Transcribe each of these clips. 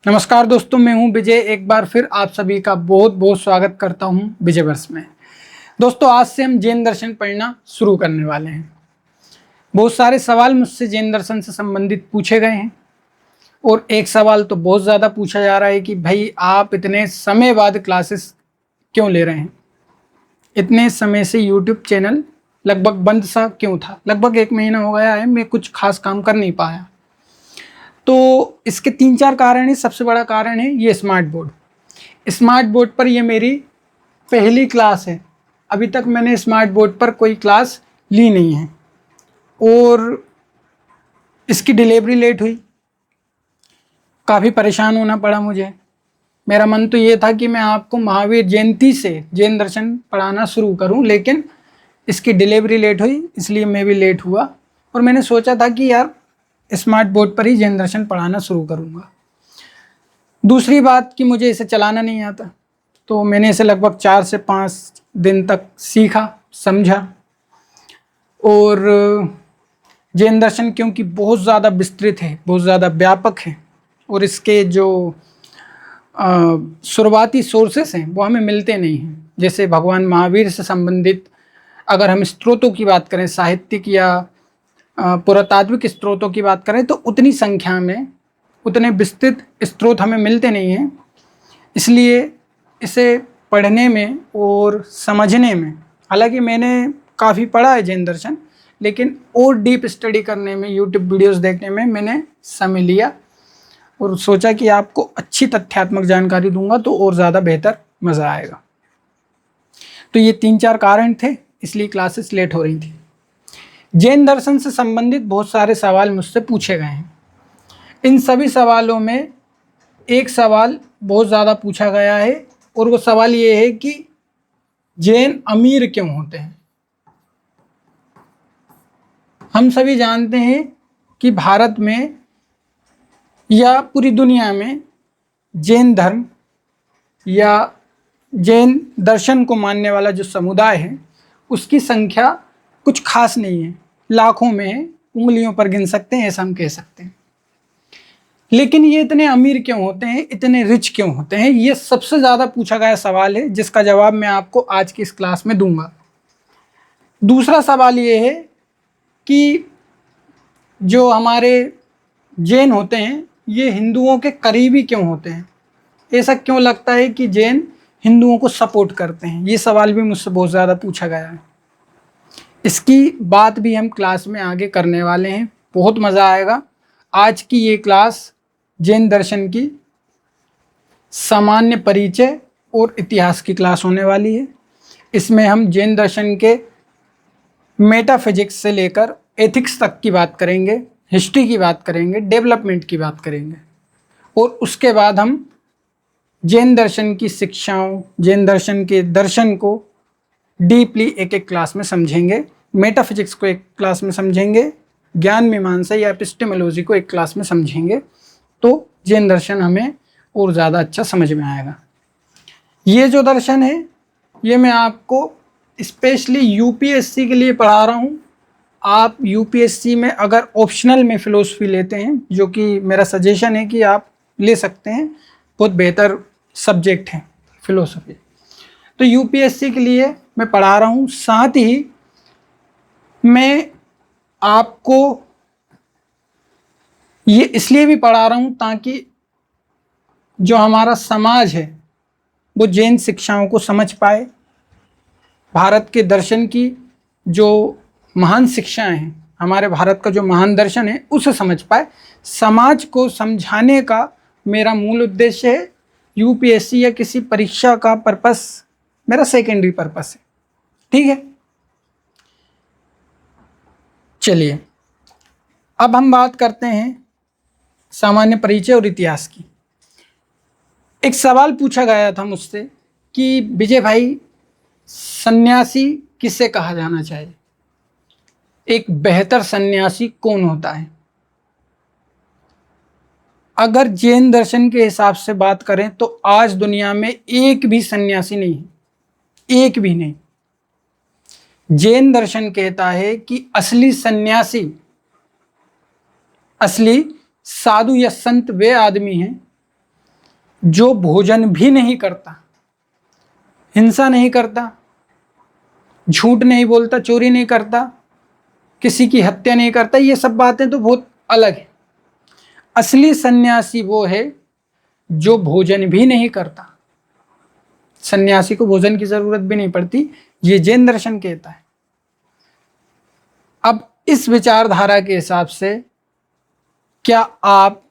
नमस्कार दोस्तों, मैं हूं विजय। एक बार फिर आप सभी का बहुत बहुत स्वागत करता हूं विजयवर्ष में। दोस्तों, आज से हम जैन दर्शन पढ़ना शुरू करने वाले हैं। बहुत सारे सवाल मुझसे जैन दर्शन से संबंधित पूछे गए हैं और एक सवाल तो बहुत ज़्यादा पूछा जा रहा है कि भाई आप इतने समय बाद क्लासेस क्यों ले रहे हैं। इतने समय से यूट्यूब चैनल लगभग बंद सा क्यों था। लगभग 1 महीना हो गया है, मैं कुछ खास काम कर नहीं पाया। तो इसके 3-4 कारण हैं। सबसे बड़ा कारण है ये स्मार्ट बोर्ड। स्मार्ट बोर्ड पर ये मेरी पहली क्लास है। अभी तक मैंने स्मार्ट बोर्ड पर कोई क्लास ली नहीं है और इसकी डिलीवरी लेट हुई। काफ़ी परेशान होना पड़ा मुझे। मेरा मन तो ये था कि मैं आपको महावीर जयंती से जैन दर्शन पढ़ाना शुरू करूं, लेकिन इसकी डिलीवरी लेट हुई, इसलिए मैं भी लेट हुआ। और मैंने सोचा था कि यार स्मार्ट बोर्ड पर ही जैन दर्शन पढ़ाना शुरू करूँगा। दूसरी बात कि मुझे इसे चलाना नहीं आता, तो मैंने इसे लगभग 4 से 5 दिन तक सीखा, समझा। और जैन दर्शन क्योंकि बहुत ज़्यादा विस्तृत है, बहुत ज़्यादा व्यापक है और इसके जो शुरुआती सोर्सेस हैं वो हमें मिलते नहीं हैं। जैसे भगवान महावीर से संबंधित अगर हम स्रोतों की बात करें, साहित्यिक या पुरातात्विक स्रोतों की बात करें, तो उतनी संख्या में उतने विस्तृत स्रोत हमें मिलते नहीं हैं। इसलिए इसे पढ़ने में और समझने में, हालांकि मैंने काफ़ी पढ़ा है जैन दर्शन, लेकिन और डीप स्टडी करने में, यूट्यूब वीडियोस देखने में मैंने समय लिया और सोचा कि आपको अच्छी तथ्यात्मक जानकारी दूंगा तो और ज़्यादा बेहतर मज़ा आएगा। तो ये 3-4 कारण थे, इसलिए क्लासेस लेट हो रही थी। जैन दर्शन से संबंधित बहुत सारे सवाल मुझसे पूछे गए हैं। इन सभी सवालों में एक सवाल बहुत ज़्यादा पूछा गया है और वो सवाल ये है कि जैन अमीर क्यों होते हैं। हम सभी जानते हैं कि भारत में या पूरी दुनिया में जैन धर्म या जैन दर्शन को मानने वाला जो समुदाय है उसकी संख्या कुछ खास नहीं है, लाखों में है, उंगलियों पर गिन सकते हैं, ऐसा हम कह सकते हैं। लेकिन ये इतने अमीर क्यों होते हैं, इतने रिच क्यों होते हैं, ये सबसे ज़्यादा पूछा गया सवाल है, जिसका जवाब मैं आपको आज की इस क्लास में दूंगा। दूसरा सवाल ये है कि जो हमारे जैन होते हैं ये हिंदुओं के करीबी क्यों होते हैं। ऐसा क्यों लगता है कि जैन हिंदुओं को सपोर्ट करते हैं। ये सवाल भी मुझसे बहुत ज़्यादा पूछा गया है। इसकी बात भी हम क्लास में आगे करने वाले हैं, बहुत मज़ा आएगा। आज की ये क्लास जैन दर्शन की सामान्य परिचय और इतिहास की क्लास होने वाली है। इसमें हम जैन दर्शन के मेटाफिजिक्स से लेकर एथिक्स तक की बात करेंगे, हिस्ट्री की बात करेंगे, डेवलपमेंट की बात करेंगे और उसके बाद हम जैन दर्शन की शिक्षाओं, जैन दर्शन के दर्शन को डीपली एक एक क्लास में समझेंगे। मेटाफिजिक्स को एक क्लास में समझेंगे, ज्ञान मीमांसा या एपिस्टेमोलॉजी को एक क्लास में समझेंगे, तो जैन दर्शन हमें और ज़्यादा अच्छा समझ में आएगा। ये जो दर्शन है ये मैं आपको स्पेशली यूपीएससी के लिए पढ़ा रहा हूँ। आप यूपीएससी में अगर ऑप्शनल में फ़िलोसफी लेते हैं, जो कि मेरा सजेशन है कि आप ले सकते हैं, बहुत बेहतर सब्जेक्ट है फ़िलोसफी, तो यूपीएससी के लिए मैं पढ़ा रहा हूँ। साथ ही मैं आपको ये इसलिए भी पढ़ा रहा हूँ ताकि जो हमारा समाज है वो जैन शिक्षाओं को समझ पाए, भारत के दर्शन की जो महान शिक्षाएं हैं, हमारे भारत का जो महान दर्शन है उसे समझ पाए। समाज को समझाने का मेरा मूल उद्देश्य है। यूपीएससी या किसी परीक्षा का पर्पस मेरा सेकेंडरी पर्पस है। ठीक है, चलिए अब हम बात करते हैं सामान्य परिचय और इतिहास की। एक सवाल पूछा गया था मुझसे कि विजय भाई, सन्यासी किसे कहा जाना चाहिए, एक बेहतर सन्यासी कौन होता है। अगर जैन दर्शन के हिसाब से बात करें तो आज दुनिया में एक भी सन्यासी नहीं है, एक भी नहीं। जैन दर्शन कहता है कि असली सन्यासी, असली साधु या संत वे आदमी हैं जो भोजन भी नहीं करता, हिंसा नहीं करता, झूठ नहीं बोलता, चोरी नहीं करता, किसी की हत्या नहीं करता, ये सब बातें तो बहुत अलग है। असली सन्यासी वो है जो भोजन भी नहीं करता। सन्यासी को भोजन की जरूरत भी नहीं पड़ती, ये जैन दर्शन कहता है। अब इस विचारधारा के हिसाब से क्या आप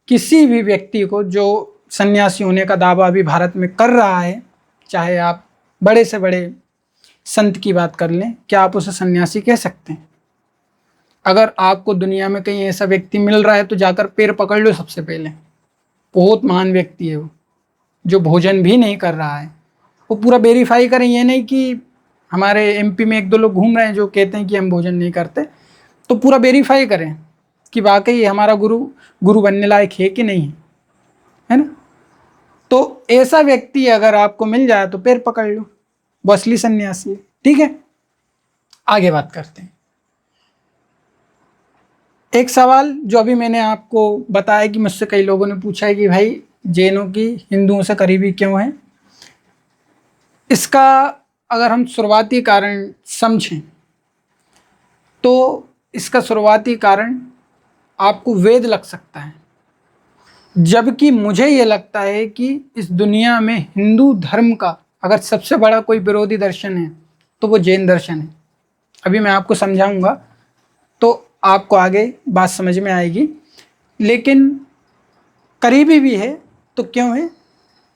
किसी भी व्यक्ति को जो सन्यासी होने का दावा अभी भारत में कर रहा है, चाहे आप बड़े से बड़े संत की बात कर लें, क्या आप उसे सन्यासी कह सकते हैं? अगर आपको दुनिया में कहीं ऐसा व्यक्ति मिल रहा है तो जाकर पैर पकड़ लो सबसे पहले। बहुत महान व्यक्ति है वो, जो भोजन भी नहीं कर रहा है। वो पूरा वेरीफाई करें, ये नहीं कि हमारे एमपी में एक दो लोग घूम रहे हैं जो कहते हैं कि हम भोजन नहीं करते, तो पूरा वेरीफाई करें कि वाकई हमारा गुरु बनने लायक है कि नहीं है ना। तो ऐसा व्यक्ति अगर आपको मिल जाए तो पैर पकड़ लो, वो असली सन्यासी है। ठीक है, आगे बात करते हैं। एक सवाल जो अभी मैंने आपको बताया कि मुझसे कई लोगों ने पूछा है कि भाई जैनों की हिंदुओं से करीबी क्यों है। इसका अगर हम शुरुआती कारण समझें तो इसका शुरुआती कारण आपको वेद लग सकता है, जबकि मुझे ये लगता है कि इस दुनिया में हिंदू धर्म का अगर सबसे बड़ा कोई विरोधी दर्शन है तो वो जैन दर्शन है। अभी मैं आपको समझाऊंगा तो आपको आगे बात समझ में आएगी। लेकिन करीबी भी है तो क्यों है,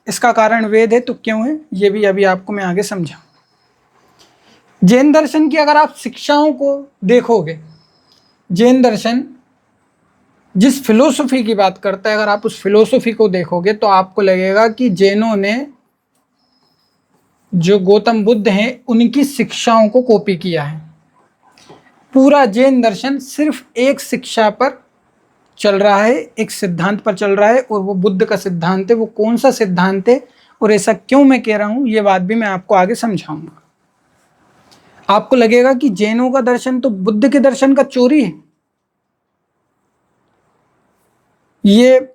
इसका कारण वेद है तो क्यों है, ये भी अभी आपको मैं आगे समझाऊँ। जैन दर्शन की अगर आप शिक्षाओं को देखोगे, जैन दर्शन जिस फिलोसफी की बात करता है, अगर आप उस फिलोसफी को देखोगे तो आपको लगेगा कि जैनों ने जो गौतम बुद्ध हैं उनकी शिक्षाओं को कॉपी किया है। पूरा जैन दर्शन सिर्फ एक शिक्षा पर चल रहा है, एक सिद्धांत पर चल रहा है, और वो बुद्ध का सिद्धांत है। वो कौन सा सिद्धांत है और ऐसा क्यों मैं कह रहा हूं, ये बात भी मैं आपको आगे समझाऊंगा। आपको लगेगा कि जैनों का दर्शन तो बुद्ध के दर्शन का चोरी है। ये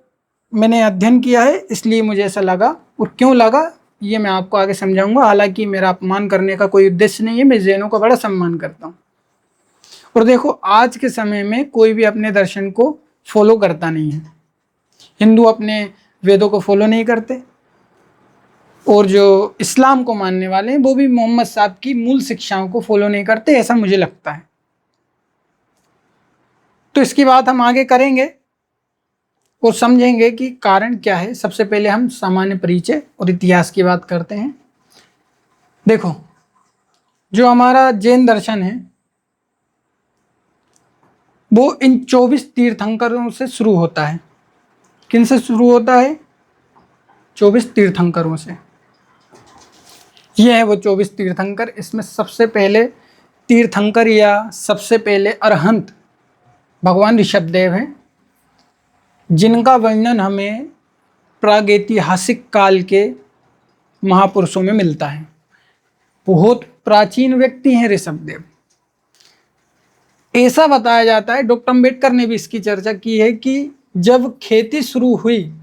मैंने अध्ययन किया है इसलिए मुझे ऐसा लगा, और क्यों लगा ये मैं आपको आगे समझाऊंगा। हालांकि मेरा अपमान करने का कोई उद्देश्य नहीं है, मैं जैनों का बड़ा सम्मान करता हूँ। और देखो, आज के समय में कोई भी अपने दर्शन को फॉलो करता नहीं है। हिंदू अपने वेदों को फॉलो नहीं करते, और जो इस्लाम को मानने वाले हैं वो भी मोहम्मद साहब की मूल शिक्षाओं को फॉलो नहीं करते, ऐसा मुझे लगता है। तो इसकी बात हम आगे करेंगे और समझेंगे कि कारण क्या है। सबसे पहले हम सामान्य परिचय और इतिहास की बात करते हैं। देखो, जो हमारा जैन दर्शन है वो इन 24 तीर्थंकरों से शुरू होता है। किन से शुरू होता है? 24 तीर्थंकरों से। ये है वो 24 तीर्थंकर। इसमें सबसे पहले तीर्थंकर या सबसे पहले अरहंत भगवान ऋषभदेव हैं, जिनका वर्णन हमें प्रागैतिहासिक काल के महापुरुषों में मिलता है। बहुत प्राचीन व्यक्ति हैं ऋषभदेव। ऐसा बताया जाता है, डॉक्टर अम्बेडकर ने भी इसकी चर्चा की है, कि जब खेती शुरू हुई,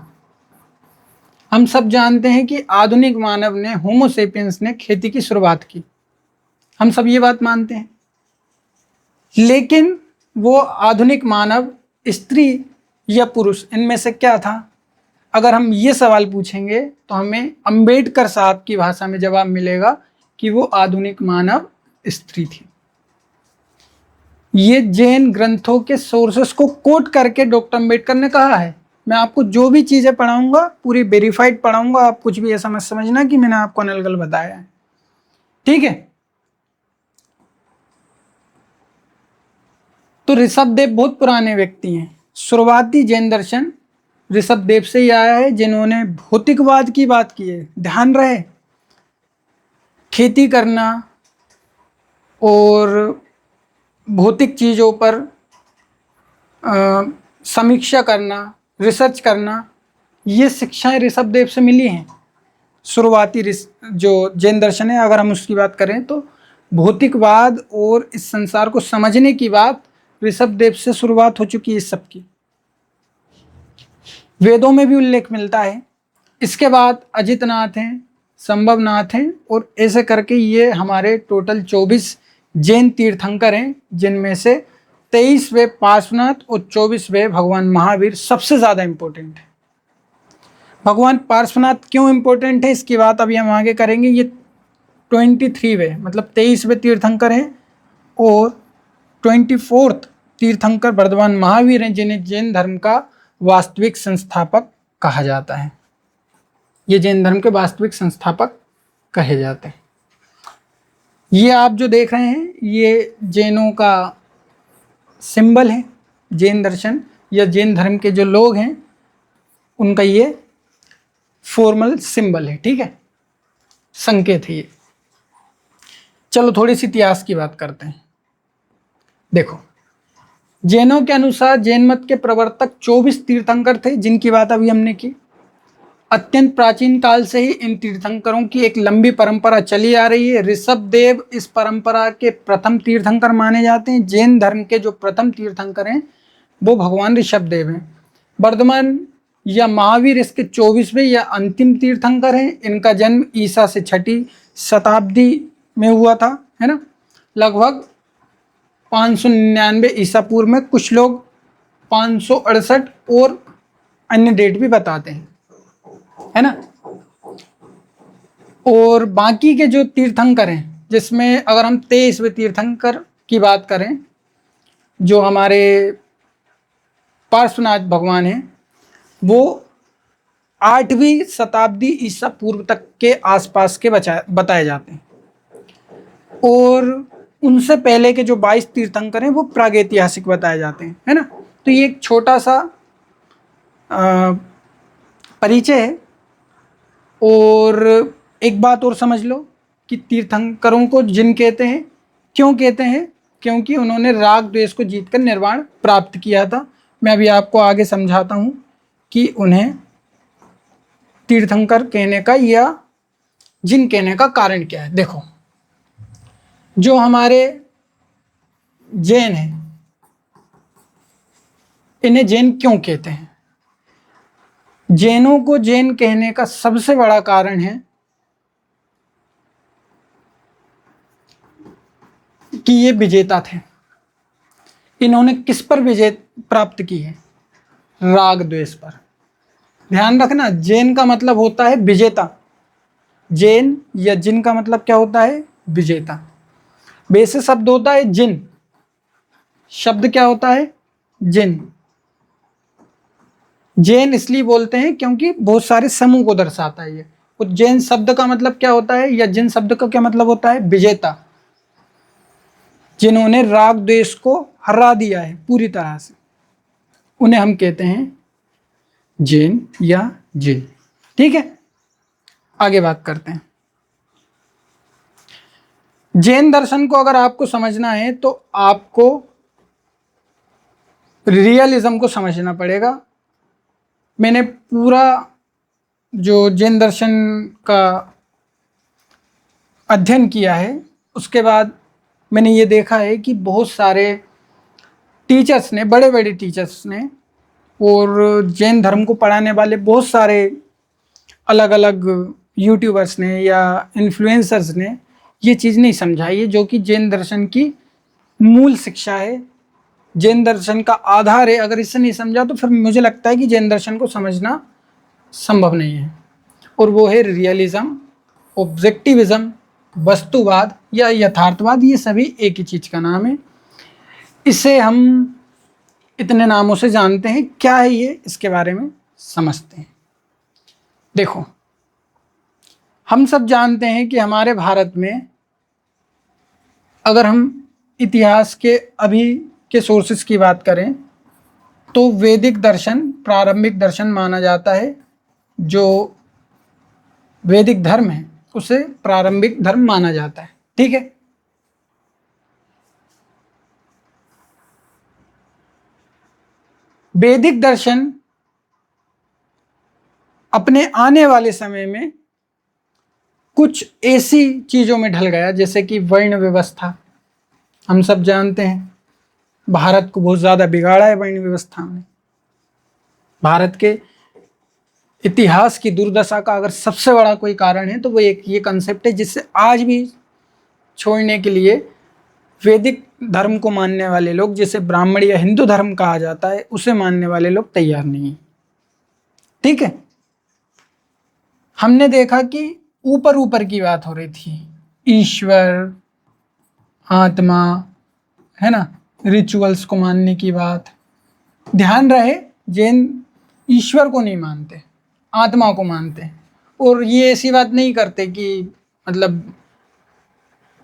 हम सब जानते हैं कि आधुनिक मानव ने, होमो सेपियंस ने खेती की शुरुआत की, हम सब ये बात मानते हैं। लेकिन वो आधुनिक मानव स्त्री या पुरुष, इनमें से क्या था? अगर हम ये सवाल पूछेंगे तो हमें अंबेडकर साहब की भाषा में जवाब मिलेगा कि वो आधुनिक मानव स्त्री थी। ये जैन ग्रंथों के सोर्सेस को कोट करके डॉक्टर अम्बेडकर ने कहा है। मैं आपको जो भी चीज़ें पढ़ाऊंगा पूरी वेरीफाइड पढ़ाऊंगा, आप कुछ भी ऐसा मत समझना कि मैंने आपको अनलगल बताया है। ठीक है, तो ऋषभदेव बहुत पुराने व्यक्ति हैं। शुरुआती जैन दर्शन ऋषभदेव से ही आया है, जिन्होंने भौतिकवाद की बात की है। ध्यान रहे, खेती करना और भौतिक चीज़ों पर समीक्षा करना, रिसर्च करना, ये शिक्षाएं ऋषभदेव से मिली हैं। शुरुआती जो जैन दर्शन है, अगर हम उसकी बात करें तो भौतिकवाद और इस संसार को समझने की बात ऋषभदेव से शुरुआत हो चुकी है इस सब की। वेदों में भी उल्लेख मिलता है, इसके बाद अजितनाथ हैं, संभवनाथ हैं, और ऐसे करके ये हमारे टोटल 24 जैन तीर्थंकर हैं, जिनमें से 23वें पार्श्वनाथ और 24वें भगवान महावीर सबसे ज़्यादा इम्पोर्टेंट है। भगवान पार्श्वनाथ क्यों इम्पोर्टेंट है इसकी बात अभी हम आगे करेंगे। ये 23वें मतलब 23वें तीर्थंकर हैं, और 24th तीर्थंकर भगवान महावीर हैं, जिन्हें जैन धर्म का वास्तविक संस्थापक कहा जाता है। ये जैन धर्म के वास्तविक संस्थापक कहे जाते हैं। ये आप जो देख रहे हैं ये जैनों का सिंबल है। जैन दर्शन या जैन धर्म के जो लोग हैं उनका ये फॉर्मल सिंबल है, ठीक है, संकेत है ये। चलो थोड़ी सी इतिहास की बात करते हैं। देखो, जैनों के अनुसार जैन मत के प्रवर्तक 24 तीर्थंकर थे, जिनकी बात अभी हमने की। अत्यंत प्राचीन काल से ही इन तीर्थंकरों की एक लंबी परंपरा चली आ रही है। ऋषभ देव इस परंपरा के प्रथम तीर्थंकर माने जाते हैं। जैन धर्म के जो प्रथम तीर्थंकर हैं वो भगवान ऋषभ देव हैं। वर्धमान या महावीर इसके 24वें या अंतिम तीर्थंकर हैं। इनका जन्म ईसा से 6ठी शताब्दी में हुआ था, है ना, लगभग 599 ईसा पूर्व में। कुछ लोग 568 और अन्य डेट भी बताते हैं, है ना। और बाकी के जो तीर्थंकर हैं, जिसमें अगर हम 23वें तीर्थंकर की बात करें जो हमारे पार्श्वनाथ भगवान हैं, वो 8वीं शताब्दी ईसा पूर्व तक के आसपास के बताए जाते हैं। और उनसे पहले के जो 22 तीर्थंकर हैं वो प्रागैतिहासिक बताए जाते हैं, है ना। तो ये एक छोटा सा परिचय है। और एक बात और समझ लो कि तीर्थंकरों को जिन कहते हैं, क्यों कहते हैं, क्योंकि उन्होंने राग द्वेष को जीतकर निर्वाण प्राप्त किया था। मैं अभी आपको आगे समझाता हूँ कि उन्हें तीर्थंकर कहने का या जिन कहने का कारण क्या है। देखो, जो हमारे जैन हैं इन्हें जैन क्यों कहते हैं? जैनों को जैन कहने का सबसे बड़ा कारण है कि ये विजेता थे। इन्होंने किस पर विजय प्राप्त की है? राग द्वेष पर। ध्यान रखना, जैन का मतलब होता है विजेता। जैन या जिन का मतलब क्या होता है? विजेता। वैसे शब्द होता है जिन, शब्द क्या होता है? जिन। जैन इसलिए बोलते हैं क्योंकि बहुत सारे समूह को दर्शाता है ये। उज्जैन शब्द का मतलब क्या होता है, या जिन शब्द का क्या मतलब होता है? विजेता। जिन्होंने राग द्वेष को हरा दिया है पूरी तरह से, उन्हें हम कहते हैं जैन या जिन। ठीक है, आगे बात करते हैं। जैन दर्शन को अगर आपको समझना है तो आपको रियलिज्म को समझना पड़ेगा। मैंने पूरा जो जैन दर्शन का अध्ययन किया है उसके बाद मैंने ये देखा है कि बहुत सारे टीचर्स ने, बड़े बड़े टीचर्स ने, और जैन धर्म को पढ़ाने वाले बहुत सारे अलग अलग यूट्यूबर्स ने या इन्फ्लुएंसर्स ने ये चीज़ नहीं समझाई है, जो कि जैन दर्शन की मूल शिक्षा है, जैन दर्शन का आधार है। अगर इसे नहीं समझा तो फिर मुझे लगता है कि जैन दर्शन को समझना संभव नहीं है। और वो है रियलिज्म, ऑब्जेक्टिविज्म, वस्तुवाद या यथार्थवाद। ये सभी एक ही चीज़ का नाम है। इसे हम इतने नामों से जानते हैं। क्या है ये, इसके बारे में समझते हैं। देखो, हम सब जानते हैं कि हमारे भारत में अगर हम इतिहास के अभी के सोर्सेस की बात करें तो वैदिक दर्शन प्रारंभिक दर्शन माना जाता है। जो वैदिक धर्म है उसे प्रारंभिक धर्म माना जाता है। ठीक है, वैदिक दर्शन अपने आने वाले समय में कुछ ऐसी चीज़ों में ढल गया, जैसे कि वर्ण व्यवस्था। हम सब जानते हैं भारत को बहुत ज़्यादा बिगाड़ा है वर्ण व्यवस्था में। भारत के इतिहास की दुर्दशा का अगर सबसे बड़ा कोई कारण है तो वो एक ये कंसेप्ट है, जिससे आज भी छोड़ने के लिए वैदिक धर्म को मानने वाले लोग, जिसे ब्राह्मण या हिंदू धर्म कहा जाता है, उसे मानने वाले लोग तैयार नहीं। ठीक है, हमने देखा कि ऊपर ऊपर की बात हो रही थी, ईश्वर, आत्मा, है ना, रिचुअल्स को मानने की बात। ध्यान रहे, जैन ईश्वर को नहीं मानते, आत्मा को मानते हैं। और ये ऐसी बात नहीं करते कि मतलब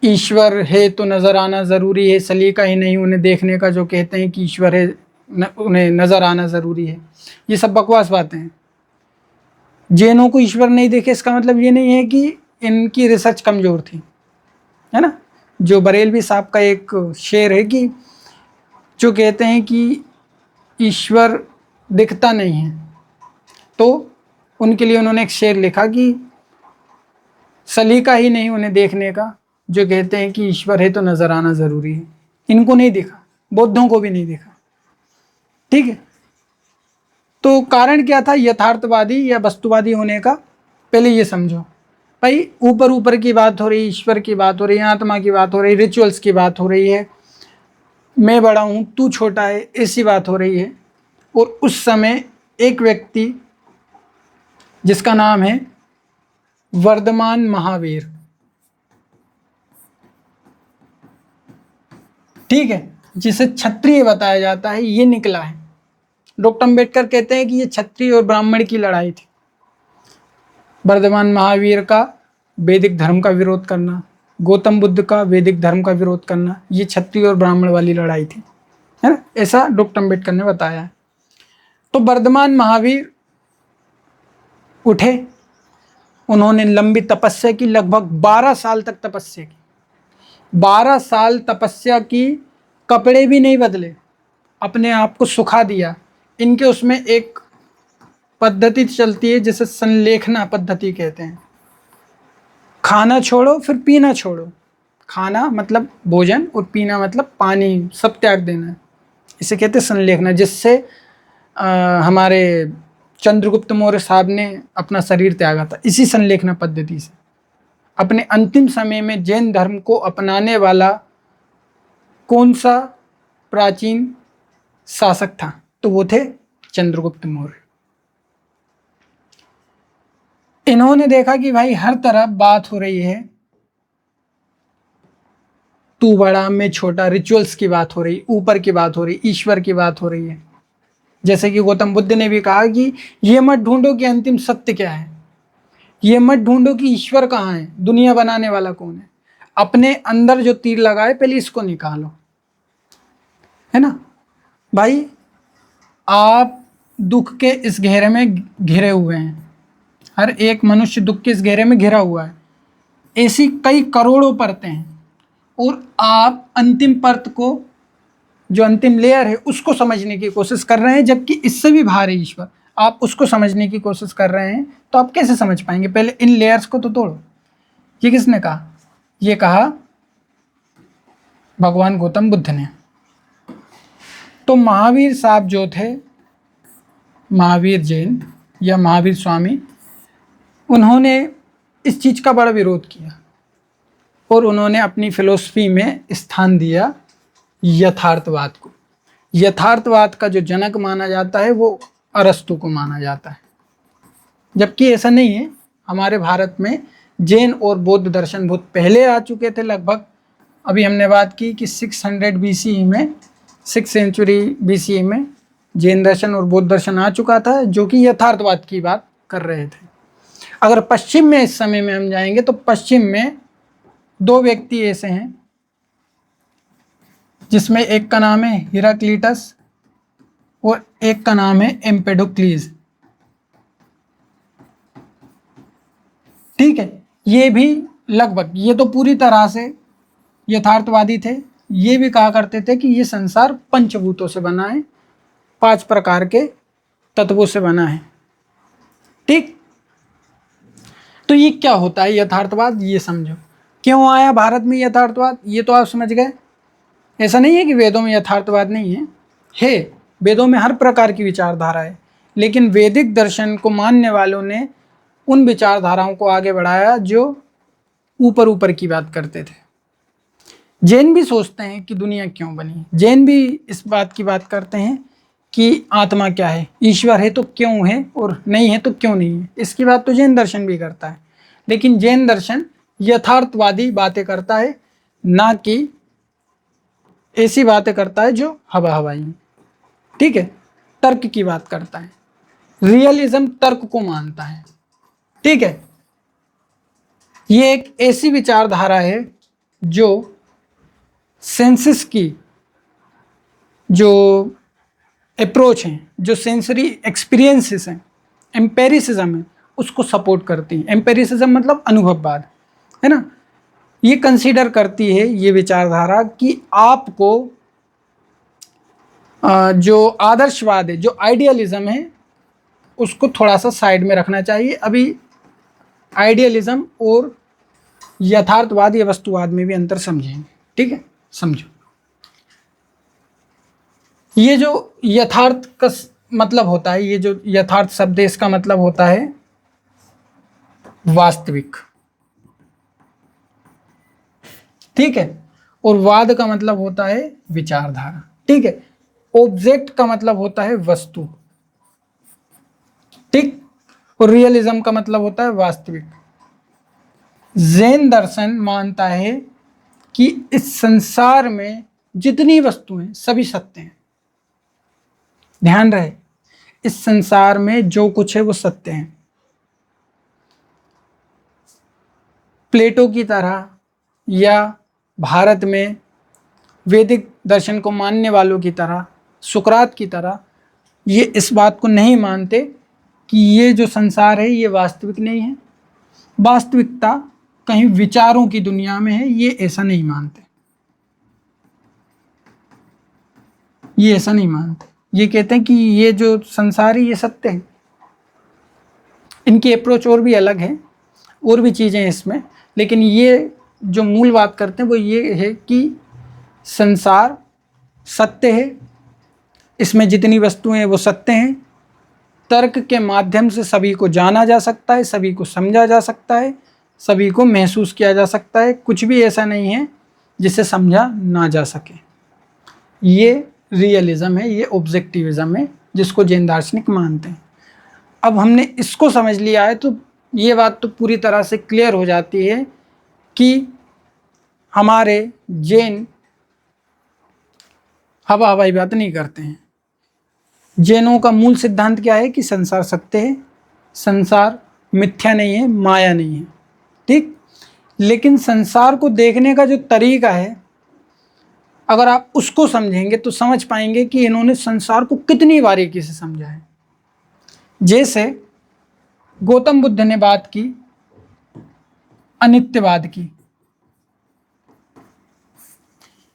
ईश्वर है तो नज़र आना ज़रूरी है, सलीका ही नहीं उन्हें देखने का जो कहते हैं कि ईश्वर है उन्हें नज़र आना ज़रूरी है। ये सब बकवास बातें हैं। जैनों को ईश्वर नहीं देखे इसका मतलब ये नहीं है कि इनकी रिसर्च कमज़ोर थी, है ना। जो बरेलवी साहब का एक शेर है कि जो कहते हैं कि ईश्वर दिखता नहीं है, तो उनके लिए उन्होंने एक शेर लिखा कि सलीका ही नहीं उन्हें देखने का जो कहते हैं कि ईश्वर है तो नज़र आना ज़रूरी है। इनको नहीं दिखा, बौद्धों को भी नहीं दिखा। ठीक है, तो कारण क्या था यथार्थवादी या वस्तुवादी होने का? पहले ये समझो भाई, ऊपर ऊपर की बात हो रही, ईश्वर की बात हो रही है, आत्मा की बात हो रही, रिचुअल्स की बात हो रही है, मैं बड़ा हूँ तू छोटा है, ऐसी बात हो रही है। और उस समय एक व्यक्ति जिसका नाम है वर्धमान महावीर, ठीक है, जिसे क्षत्रिय बताया जाता है, ये निकला है। डॉक्टर अम्बेडकर कहते हैं कि ये क्षत्रिय और ब्राह्मण की लड़ाई थी। वर्धमान महावीर का वैदिक धर्म का विरोध करना, गौतम बुद्ध का वैदिक धर्म का विरोध करना, ये क्षत्रिय और ब्राह्मण वाली लड़ाई थी, है ना, ऐसा डॉक्टर अम्बेडकर ने बताया है। तो वर्धमान महावीर उठे, उन्होंने लंबी तपस्या की, लगभग 12 साल तक तपस्या की, 12 साल तपस्या की, कपड़े भी नहीं बदले, अपने आप को सुखा दिया। इनके उसमें एक पद्धति चलती है जिसे संलेखना पद्धति कहते हैं। खाना छोड़ो फिर पीना छोड़ो, खाना मतलब भोजन और पीना मतलब पानी, सब त्याग देना, इसे कहते हैं संलेखना, जिससे हमारे चंद्रगुप्त मौर्य साहब ने अपना शरीर त्यागा था, इसी संलेखना पद्धति से। अपने अंतिम समय में जैन धर्म को अपनाने वाला कौन सा प्राचीन शासक था? तो वो थे चंद्रगुप्त मौर्य। इन्होंने देखा कि भाई हर तरफ बात हो रही है, तू बड़ा मैं छोटा, रिचुअल्स की बात हो रही, ऊपर की बात हो रही, ईश्वर की बात हो रही है। जैसे कि गौतम बुद्ध ने भी कहा कि ये मत ढूंढो कि अंतिम सत्य क्या है, ये मत ढूंढो कि ईश्वर कहाँ है, दुनिया बनाने वाला कौन है। अपने अंदर जो तीर लगाए पहले इसको निकालो, है ना भाई। आप दुख के इस घेरे में घिरे हुए हैं, हर एक मनुष्य दुख के इस घेरे में घिरा हुआ है। ऐसी कई करोड़ों परतें हैं, और आप अंतिम परत को, जो अंतिम लेयर है, उसको समझने की कोशिश कर रहे हैं, जबकि इससे भी बाहर है ईश्वर। आप उसको समझने की कोशिश कर रहे हैं, तो आप कैसे समझ पाएंगे? पहले इन लेयर्स को तो तोड़ो। ये किसने कहा? ये कहा भगवान गौतम बुद्ध ने। तो महावीर साहब जो थे, महावीर जैन या महावीर स्वामी, उन्होंने इस चीज़ का बड़ा विरोध किया, और उन्होंने अपनी फिलोसफी में स्थान दिया यथार्थवाद को। यथार्थवाद का जो जनक माना जाता है वो अरस्तु को माना जाता है, जबकि ऐसा नहीं है। हमारे भारत में जैन और बौद्ध दर्शन बहुत पहले आ चुके थे। लगभग अभी हमने बात की कि 600 BCE में, 6th सेंचुरी BCE में जैन दर्शन और बौद्ध दर्शन आ चुका था, जो कि यथार्थवाद की बात कर रहे थे। अगर पश्चिम में इस समय में हम जाएंगे तो पश्चिम में 2 व्यक्ति ऐसे हैं, जिसमें एक का नाम है हिराक्लीटस और एक का नाम है एम्पेडोक्लीज। ठीक है, ये भी लगभग, ये तो पूरी तरह से यथार्थवादी थे। ये भी कहा करते थे कि ये संसार पंचभूतों से बना है, 5 प्रकार के तत्वों से बना है। ठीक, तो ये क्या होता है यथार्थवाद, ये समझो। क्यों आया भारत में यथार्थवाद, ये तो आप समझ गए। ऐसा नहीं है कि वेदों में यथार्थवाद नहीं है, वेदों में हर प्रकार की विचारधारा है, लेकिन वैदिक दर्शन को मानने वालों ने उन विचारधाराओं को आगे बढ़ाया जो ऊपर ऊपर की बात करते थे। जैन भी सोचते हैं कि दुनिया क्यों बनी, जैन भी इस बात की बात करते हैं कि आत्मा क्या है, ईश्वर है तो क्यों है और नहीं है तो क्यों नहीं है, इसकी बात तो जैन दर्शन भी करता है। लेकिन जैन दर्शन यथार्थवादी बातें करता है, ना कि ऐसी बातें करता है जो हवा हवाई हैं। ठीक है, तर्क की बात करता है, रियलिज्म तर्क को मानता है। ठीक है, ये एक ऐसी विचारधारा है जो सेंसेस की जो अप्रोच है, जो सेंसरी एक्सपीरियंसेस हैं, एम्पेरिसिज्म है, उसको सपोर्ट करती है। एम्पेरिसिज्म मतलब अनुभववाद, है ना। ये कंसीडर करती है ये विचारधारा कि आपको जो आदर्शवाद है, जो आइडियलिज्म है, उसको थोड़ा सा साइड में रखना चाहिए। अभी आइडियलिज्म और यथार्थवाद या वस्तुवाद में भी अंतर समझेंगे। ठीक है, समझो। ये जो यथार्थ का मतलब होता है, ये जो यथार्थ शब्द है, इसका मतलब होता है वास्तविक। ठीक है, और वाद का मतलब होता है विचारधारा। ठीक है, ऑब्जेक्ट का मतलब होता है वस्तु। ठीक, और रियलिज्म का मतलब होता है वास्तविक। जैन दर्शन मानता है कि इस संसार में जितनी वस्तुएं सभी सत्य हैं। ध्यान रहे, इस संसार में जो कुछ है वो सत्य है। प्लेटो की तरह या भारत में वैदिक दर्शन को मानने वालों की तरह, सुकरात की तरह, ये इस बात को नहीं मानते कि ये जो संसार है ये वास्तविक नहीं है, वास्तविकता कहीं विचारों की दुनिया में है। ये ऐसा नहीं मानते, ये ऐसा नहीं मानते। ये कहते हैं कि ये जो संसार है ये सत्य है। इनकी अप्रोच और भी अलग है, और भी चीज़ें हैं इसमें, लेकिन ये जो मूल बात करते हैं वो ये है कि संसार सत्य है, इसमें जितनी वस्तुएं हैं वो सत्य हैं। तर्क के माध्यम से सभी को जाना जा सकता है, सभी को समझा जा सकता है, सभी को महसूस किया जा सकता है। कुछ भी ऐसा नहीं है जिसे समझा ना जा सके। ये रियलिज्म है, ये ऑब्जेक्टिविज्म है, जिसको जैन दार्शनिक मानते हैं। अब हमने इसको समझ लिया है तो ये बात तो पूरी तरह से क्लियर हो जाती है कि हमारे जैन हवा हवाई बात नहीं करते हैं। जैनों का मूल सिद्धांत क्या है कि संसार सत्य है, संसार मिथ्या नहीं है, माया नहीं है। ठीक, लेकिन संसार को देखने का जो तरीका है, अगर आप उसको समझेंगे तो समझ पाएंगे कि इन्होंने संसार को कितनी बारीकी से समझा है। जैसे गौतम बुद्ध ने बात की अनित्यवाद की,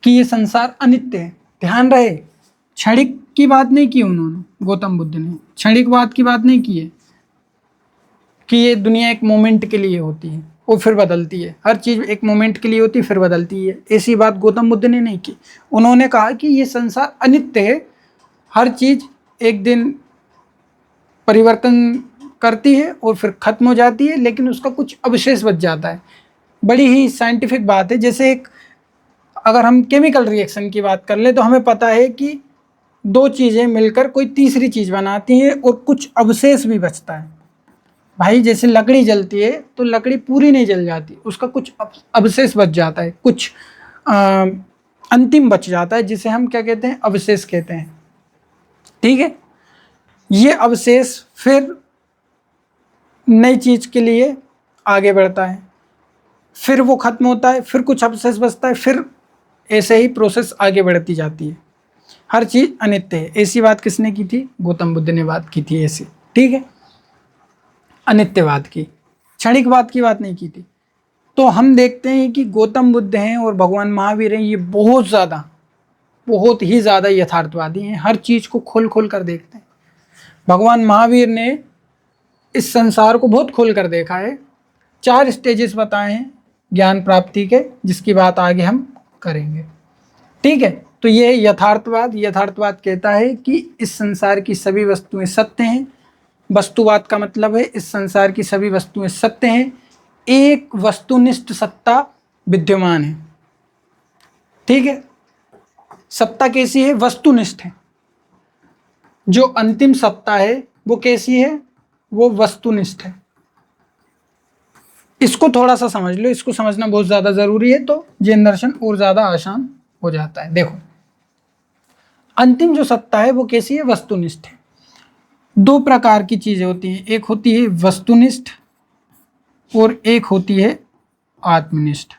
कि ये संसार अनित्य है। ध्यान रहे, क्षणिक की बात नहीं की उन्होंने, गौतम बुद्ध ने क्षणिकवाद की बात नहीं की है कि ये दुनिया एक मोमेंट के लिए होती है और फिर बदलती है। हर चीज़ एक मोमेंट के लिए होती है फिर बदलती है, ऐसी बात गौतम बुद्ध ने नहीं की। उन्होंने कहा कि ये संसार अनित्य है, हर चीज़ एक दिन परिवर्तन करती है और फिर खत्म हो जाती है, लेकिन उसका कुछ अवशेष बच जाता है। बड़ी ही साइंटिफिक बात है। जैसे एक अगर हम केमिकल रिएक्शन की बात कर ले तो हमें पता है कि दो चीज़ें मिलकर कोई तीसरी चीज़ बनाती हैं और कुछ अवशेष भी बचता है। भाई जैसे लकड़ी जलती है तो लकड़ी पूरी नहीं जल जाती, उसका कुछ अवशेष बच जाता है, कुछ अंतिम बच जाता है, जिसे हम क्या कहते हैं, अवशेष कहते हैं। ठीक है, ये अवशेष फिर नई चीज़ के लिए आगे बढ़ता है, फिर वो खत्म होता है, फिर कुछ अवशेष बचता है, फिर ऐसे ही प्रोसेस आगे बढ़ती जाती है। हर चीज़ अनित्य है। ऐसी बात किसने की थी? गौतम बुद्ध ने बात की थी ऐसी। ठीक है, अनित्यवाद की, क्षणिकवाद की बात नहीं की थी। तो हम देखते हैं कि गौतम बुद्ध हैं और भगवान महावीर हैं, ये बहुत ही ज़्यादा यथार्थवादी हैं, हर चीज़ को खोल खोल कर देखते हैं। भगवान महावीर ने इस संसार को बहुत खोल कर देखा है। 4 स्टेजेस बताए हैं ज्ञान प्राप्ति के, जिसकी बात आगे हम करेंगे। ठीक है, तो ये है यथार्थवाद। यथार्थवाद कहता है कि इस संसार की सभी वस्तुएं सत्य हैं। वस्तुवाद का मतलब है इस संसार की सभी वस्तुएं सत्य हैं, एक वस्तुनिष्ठ सत्ता विद्यमान है। ठीक है, सत्ता कैसी है? वस्तुनिष्ठ है। जो अंतिम सत्ता है वो कैसी है? वो वस्तुनिष्ठ है। इसको थोड़ा सा समझ लो, इसको समझना बहुत ज्यादा जरूरी है, तो जैन दर्शन और ज्यादा आसान हो जाता है। देखो, अंतिम जो सत्ता है वो कैसी है? वस्तुनिष्ठ है। दो प्रकार की चीजें होती हैं, एक होती है वस्तुनिष्ठ और एक होती है आत्मनिष्ठ।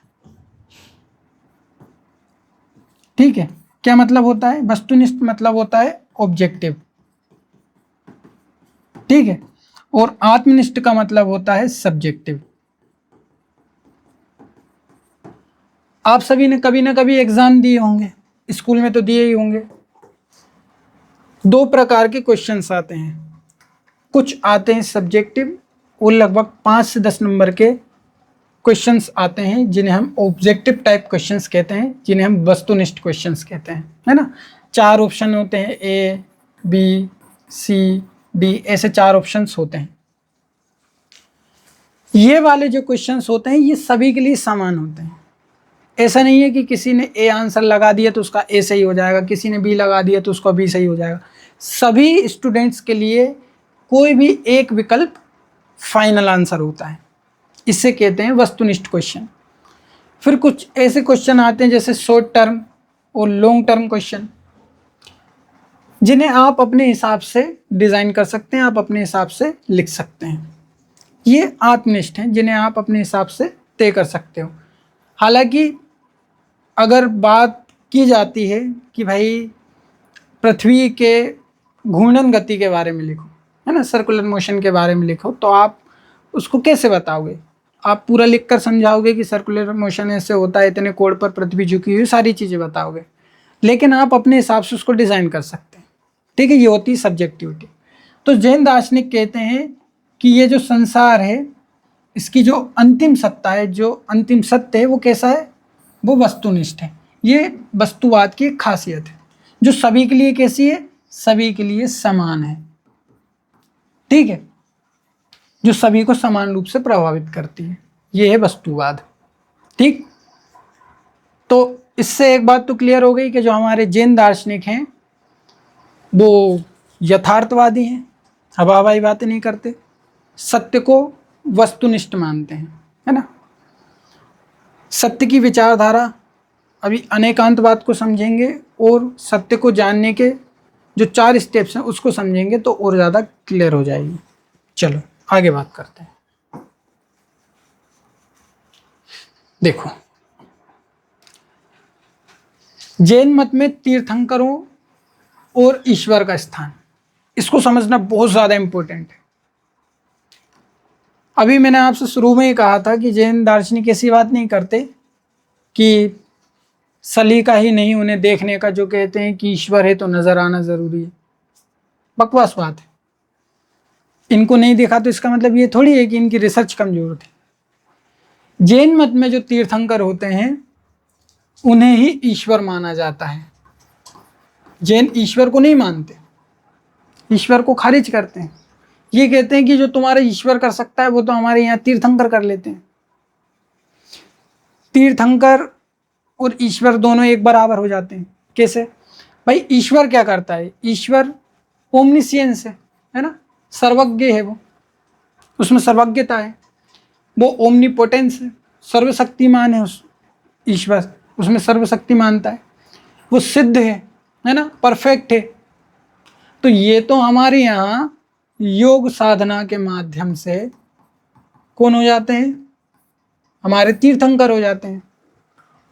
ठीक है, क्या मतलब होता है? वस्तुनिष्ठ मतलब होता है ऑब्जेक्टिव, ठीक है, और आत्मनिष्ठ का मतलब होता है सब्जेक्टिव। आप सभी ने कभी ना कभी एग्जाम दिए होंगे, स्कूल में तो दिए ही होंगे। दो प्रकार के क्वेश्चंस आते हैं, कुछ आते हैं सब्जेक्टिव और लगभग 5 से 10 नंबर के क्वेश्चंस आते हैं जिन्हें हम ऑब्जेक्टिव टाइप क्वेश्चंस कहते हैं, जिन्हें हम वस्तुनिष्ठ क्वेश्चंस कहते हैं, है ना। 4 ऑप्शन होते हैं, ए, बी, सी, डी, ऐसे 4 ऑप्शंस होते हैं। ये वाले जो क्वेश्चंस होते हैं ये सभी के लिए समान होते हैं। ऐसा नहीं है कि किसी ने ए आंसर लगा दिया तो उसका ए सही हो जाएगा, किसी ने बी लगा दिया तो उसका बी सही हो जाएगा। सभी स्टूडेंट्स के लिए कोई भी एक विकल्प फाइनल आंसर होता है, इसे कहते हैं वस्तुनिष्ठ क्वेश्चन। फिर कुछ ऐसे क्वेश्चन आते हैं जैसे शॉर्ट टर्म और लॉन्ग टर्म क्वेश्चन, जिन्हें आप अपने हिसाब से डिज़ाइन कर सकते हैं, आप अपने हिसाब से लिख सकते हैं। ये आत्मनिष्ठ हैं, जिन्हें आप अपने हिसाब से तय कर सकते हो। हालांकि अगर बात की जाती है कि भाई पृथ्वी के घूर्णन गति के बारे में लिखो, है ना, सर्कुलर मोशन के बारे में लिखो, तो आप उसको कैसे बताओगे? आप पूरा लिखकर समझाओगे कि सर्कुलर मोशन ऐसे होता है, इतने कोण पर पृथ्वी झुकी हुई, सारी चीज़ें बताओगे, लेकिन आप अपने हिसाब से उसको डिज़ाइन कर सकते हैं। ठीक है, ये होती है सब्जेक्टिविटी। तो जैन दार्शनिक कहते हैं कि ये जो संसार है, इसकी जो अंतिम सत्ता है, जो अंतिम सत्य है, वो कैसा है? वो वस्तुनिष्ठ है। ये वस्तुवाद की एक खासियत है, जो सभी के लिए कैसी है? सभी के लिए समान है। ठीक है, जो सभी को समान रूप से प्रभावित करती है, ये है वस्तुवाद। ठीक, तो इससे एक बात तो क्लियर हो गई कि जो हमारे जैन दार्शनिक हैं वो यथार्थवादी हैं, हवा हवाई बातें नहीं करते, सत्य को वस्तुनिष्ठ मानते हैं, है ना। सत्य की विचारधारा, अभी अनेकांतवाद को समझेंगे और सत्य को जानने के जो 4 स्टेप्स हैं उसको समझेंगे तो और ज़्यादा क्लियर हो जाएगी। चलो आगे बात करते हैं। देखो, जैन मत में तीर्थंकरों और ईश्वर का स्थान, इसको समझना बहुत ज़्यादा इंपॉर्टेंट है। अभी मैंने आपसे शुरू में ही कहा था कि जैन दार्शनिक ऐसी बात नहीं करते कि सलीका ही नहीं उन्हें देखने का, जो कहते हैं कि ईश्वर है तो नजर आना जरूरी है। बकवास बात है। इनको नहीं देखा तो इसका मतलब ये थोड़ी है कि इनकी रिसर्च कमजोर थी। जैन मत में जो तीर्थंकर होते हैं उन्हें ही ईश्वर माना जाता है। जैन ईश्वर को नहीं मानते, ईश्वर को खारिज करते हैं। ये कहते हैं कि जो तुम्हारा ईश्वर कर सकता है वो तो हमारे यहाँ तीर्थंकर कर लेते हैं। तीर्थंकर और ईश्वर दोनों एक बराबर हो जाते हैं। कैसे भाई? ईश्वर क्या करता है? ईश्वर ओमनिशियंस है ना, सर्वज्ञ है वो, उसमें सर्वज्ञता है। वो ओमनीपोटेंस है, सर्वशक्तिमान है। उस ईश्वर उसमें सर्वशक्तिमानता है। वो सिद्ध है ना, परफेक्ट है। तो ये तो हमारे यहाँ योग साधना के माध्यम से कौन हो जाते हैं? हमारे तीर्थंकर हो जाते हैं।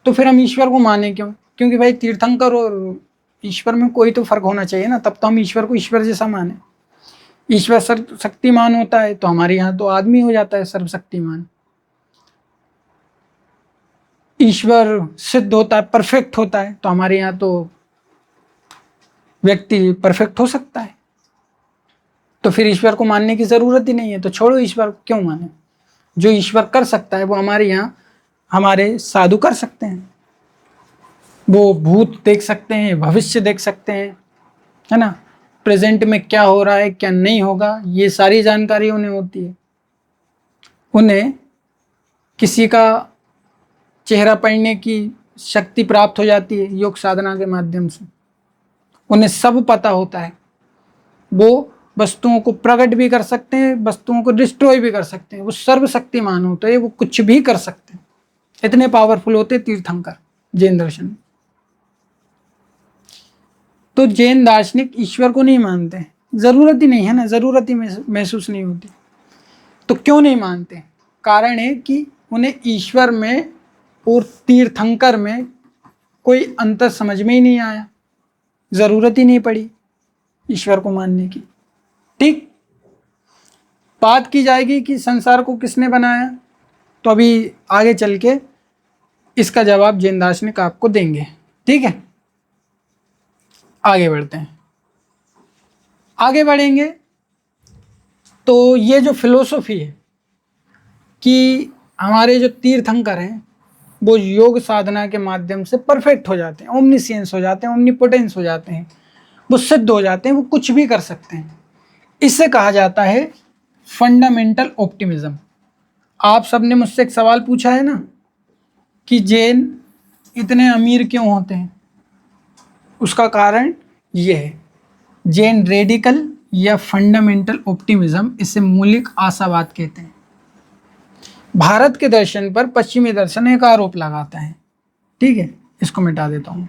तो फिर हम ईश्वर को माने क्यों? क्योंकि भाई तीर्थंकर और ईश्वर में कोई तो फर्क होना चाहिए ना, तब तो हम ईश्वर को ईश्वर जैसा माने। ईश्वर सर्वशक्तिमान होता है तो हमारे यहाँ तो आदमी हो जाता है सर्वशक्तिमान। ईश्वर सिद्ध होता है, परफेक्ट होता है, तो हमारे यहाँ तो व्यक्ति परफेक्ट हो सकता है। तो फिर ईश्वर को मानने की जरूरत ही नहीं है। तो छोड़ो, ईश्वर को क्यों माने? जो ईश्वर कर सकता है वो हमारे यहाँ हमारे साधु कर सकते हैं। वो भूत देख सकते हैं, भविष्य देख सकते हैं, है ना, प्रेजेंट में क्या हो रहा है क्या नहीं होगा, ये सारी जानकारी उन्हें होती है। उन्हें किसी का चेहरा पढ़ने की शक्ति प्राप्त हो जाती है योग साधना के माध्यम से। उन्हें सब पता होता है, वो वस्तुओं को प्रकट भी कर सकते हैं, वस्तुओं को डिस्ट्रॉय भी कर सकते हैं, वो सर्वशक्तिमान होते हैं, वो कुछ भी कर सकते हैं, इतने पावरफुल होते हैं तीर्थंकर जैन दर्शन। तो जैन दार्शनिक ईश्वर को नहीं मानते, जरूरत ही नहीं है ना, जरूरत ही महसूस नहीं होती। तो क्यों नहीं मानते? कारण है कि उन्हें ईश्वर में और तीर्थंकर में कोई अंतर समझ में ही नहीं आया, जरूरत ही नहीं पड़ी ईश्वर को मानने की। ठीक, बात की जाएगी कि संसार को किसने बनाया, तो अभी आगे चल के इसका जवाब जैन दार्शनिक आपको देंगे। ठीक है, आगे बढ़ते हैं। आगे बढ़ेंगे तो ये जो फिलोसफी है कि हमारे जो तीर्थंकर हैं वो योग साधना के माध्यम से परफेक्ट हो जाते हैं, ओमनिसियंस हो जाते हैं, ओमनीपोटेंस हो जाते हैं, वो सिद्ध हो जाते हैं, वो कुछ भी कर सकते हैं। इससे कहा जाता है फंडामेंटल ऑप्टिमिज्म। आप सबने मुझसे एक सवाल पूछा है ना कि जैन इतने अमीर क्यों होते हैं, उसका कारण ये है, जैन रेडिकल या फंडामेंटल ऑप्टिमिज्म, इसे मौलिक आशावाद कहते हैं। भारत के दर्शन पर पश्चिमी दर्शन एक आरोप लगाता है। ठीक है, इसको मिटा देता हूँ।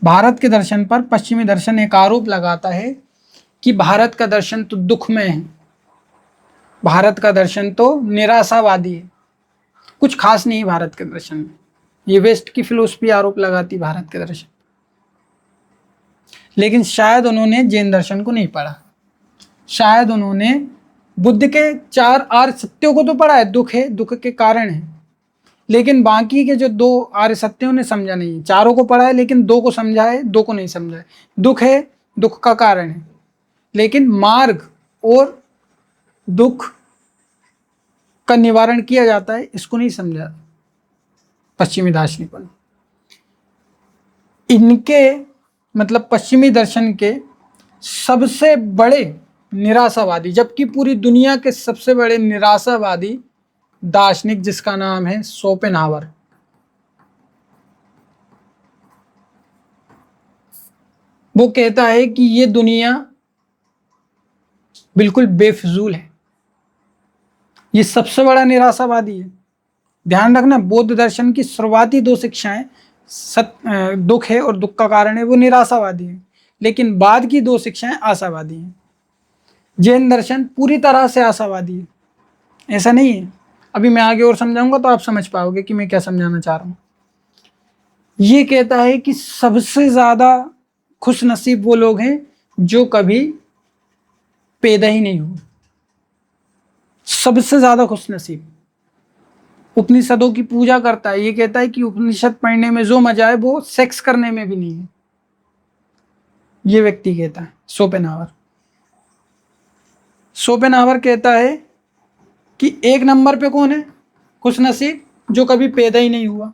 भारत के दर्शन पर पश्चिमी दर्शन एक आरोप लगाता है कि भारत का दर्शन तो दुख में है, भारत का दर्शन तो निराशावादी है, कुछ खास नहीं है भारत के दर्शन में। ये वेस्ट की फिलोसफी आरोप लगाती भारत के दर्शन। लेकिन शायद उन्होंने जैन दर्शन को नहीं पढ़ा, शायद उन्होंने बुद्ध के 4 आर्य सत्यों को तो पढ़ा है, दुख है, दुख के कारण है, लेकिन बाकी के जो 2 आर्य सत्यों ने समझा नहीं। 4 को पढ़ा है लेकिन 2 को समझा है, 2 को नहीं समझा है। दुख है, दुख का कारण है, लेकिन मार्ग और दुख का निवारण किया जाता है, इसको नहीं समझा पश्चिमी दार्शनिकों ने। इनके मतलब पश्चिमी दर्शन के सबसे बड़े निराशावादी, जबकि पूरी दुनिया के सबसे बड़े निराशावादी दार्शनिक जिसका नाम है शोपेनहावर। वो कहता है कि ये दुनिया बिल्कुल बेफिजूल है, ये सबसे बड़ा निराशावादी है। ध्यान रखना, बौद्ध दर्शन की शुरुआती 2 शिक्षाएं दुख है और दुख का कारण है, वो निराशावादी है, लेकिन बाद की 2 शिक्षाएं आशावादी हैं। जैन दर्शन पूरी तरह से आशावादी है, ऐसा नहीं है। अभी मैं आगे और समझाऊंगा तो आप समझ पाओगे कि मैं क्या समझाना चाह रहा हूं। ये कहता है कि सबसे ज्यादा खुश नसीब वो लोग हैं जो कभी पैदा ही नहीं हुए, सबसे ज्यादा खुश नसीब। उपनिषदों की पूजा करता है, ये कहता है कि उपनिषद पढ़ने में जो मजा है वो सेक्स करने में भी नहीं है, ये व्यक्ति कहता है शोपेनहावर। शोपेनहावर कहता है कि 1 नंबर पे कौन है खुश नसीब, जो कभी पैदा ही नहीं हुआ।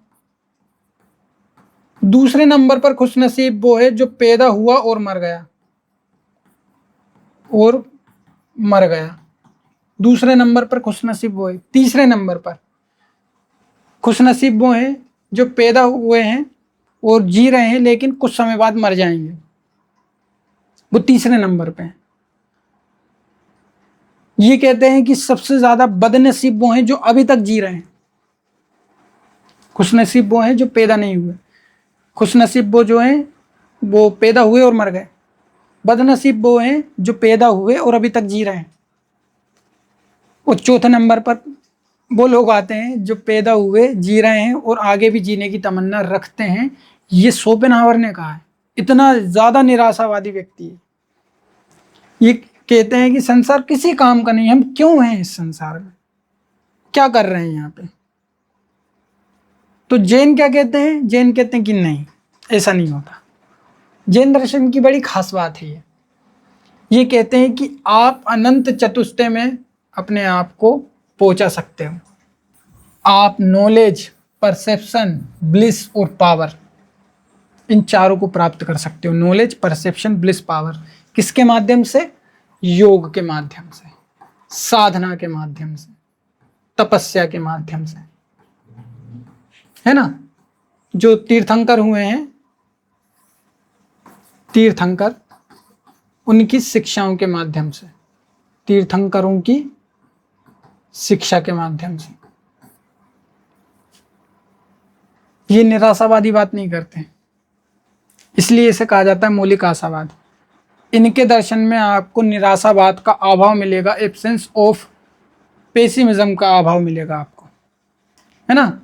दूसरे नंबर पर खुश नसीब वो है जो पैदा हुआ और मर गया, दूसरे नंबर पर खुश नसीब वो है। तीसरे नंबर पर खुश नसीब वो हैं जो पैदा हुए हैं और जी रहे हैं लेकिन कुछ समय बाद मर जाएंगे, वो तीसरे नंबर पे हैं। ये कहते हैं कि सबसे ज्यादा बदनसीब वो हैं जो अभी तक जी रहे हैं, खुशनसीब वो हैं जो पैदा नहीं हुए। खुशनसीब वो जो हैं वो पैदा हुए और मर गए, बदनसीब वो हैं जो पैदा हुए और अभी तक जी रहे हैं। और चौथे नंबर पर वो लोग आते हैं जो पैदा हुए, जी रहे हैं और आगे भी जीने की तमन्ना रखते हैं। ये शोपेनहावर ने कहा है, इतना ज्यादा निराशावादी व्यक्ति है। ये कहते हैं कि संसार किसी काम का नहीं, हम क्यों हैं इस संसार में, क्या कर रहे हैं यहाँ पे। तो जैन क्या कहते हैं, जैन कहते हैं कि नहीं, ऐसा नहीं होता। जैन दर्शन की बड़ी खास बात है ये कहते हैं कि आप अनंत चतुष्टय में अपने आप को पहुंचा सकते हो। आप नॉलेज, परसेप्शन, ब्लिस और पावर, इन चारों को प्राप्त कर सकते हो, नॉलेज, परसेप्शन, ब्लिस, पावर। किसके माध्यम से? योग के माध्यम से, साधना के माध्यम से, तपस्या के माध्यम से, है ना। जो तीर्थंकर हुए हैं, तीर्थंकर, उनकी शिक्षाओं के माध्यम से, तीर्थंकरों की शिक्षा के माध्यम से। ये निराशावादी बात नहीं करते, इसलिए इसे कहा जाता है मौलिक आशावाद। इनके दर्शन में आपको निराशावाद का अभाव मिलेगा, एब्सेंस ऑफ पेसिमिज्म का अभाव मिलेगा आपको, है ना।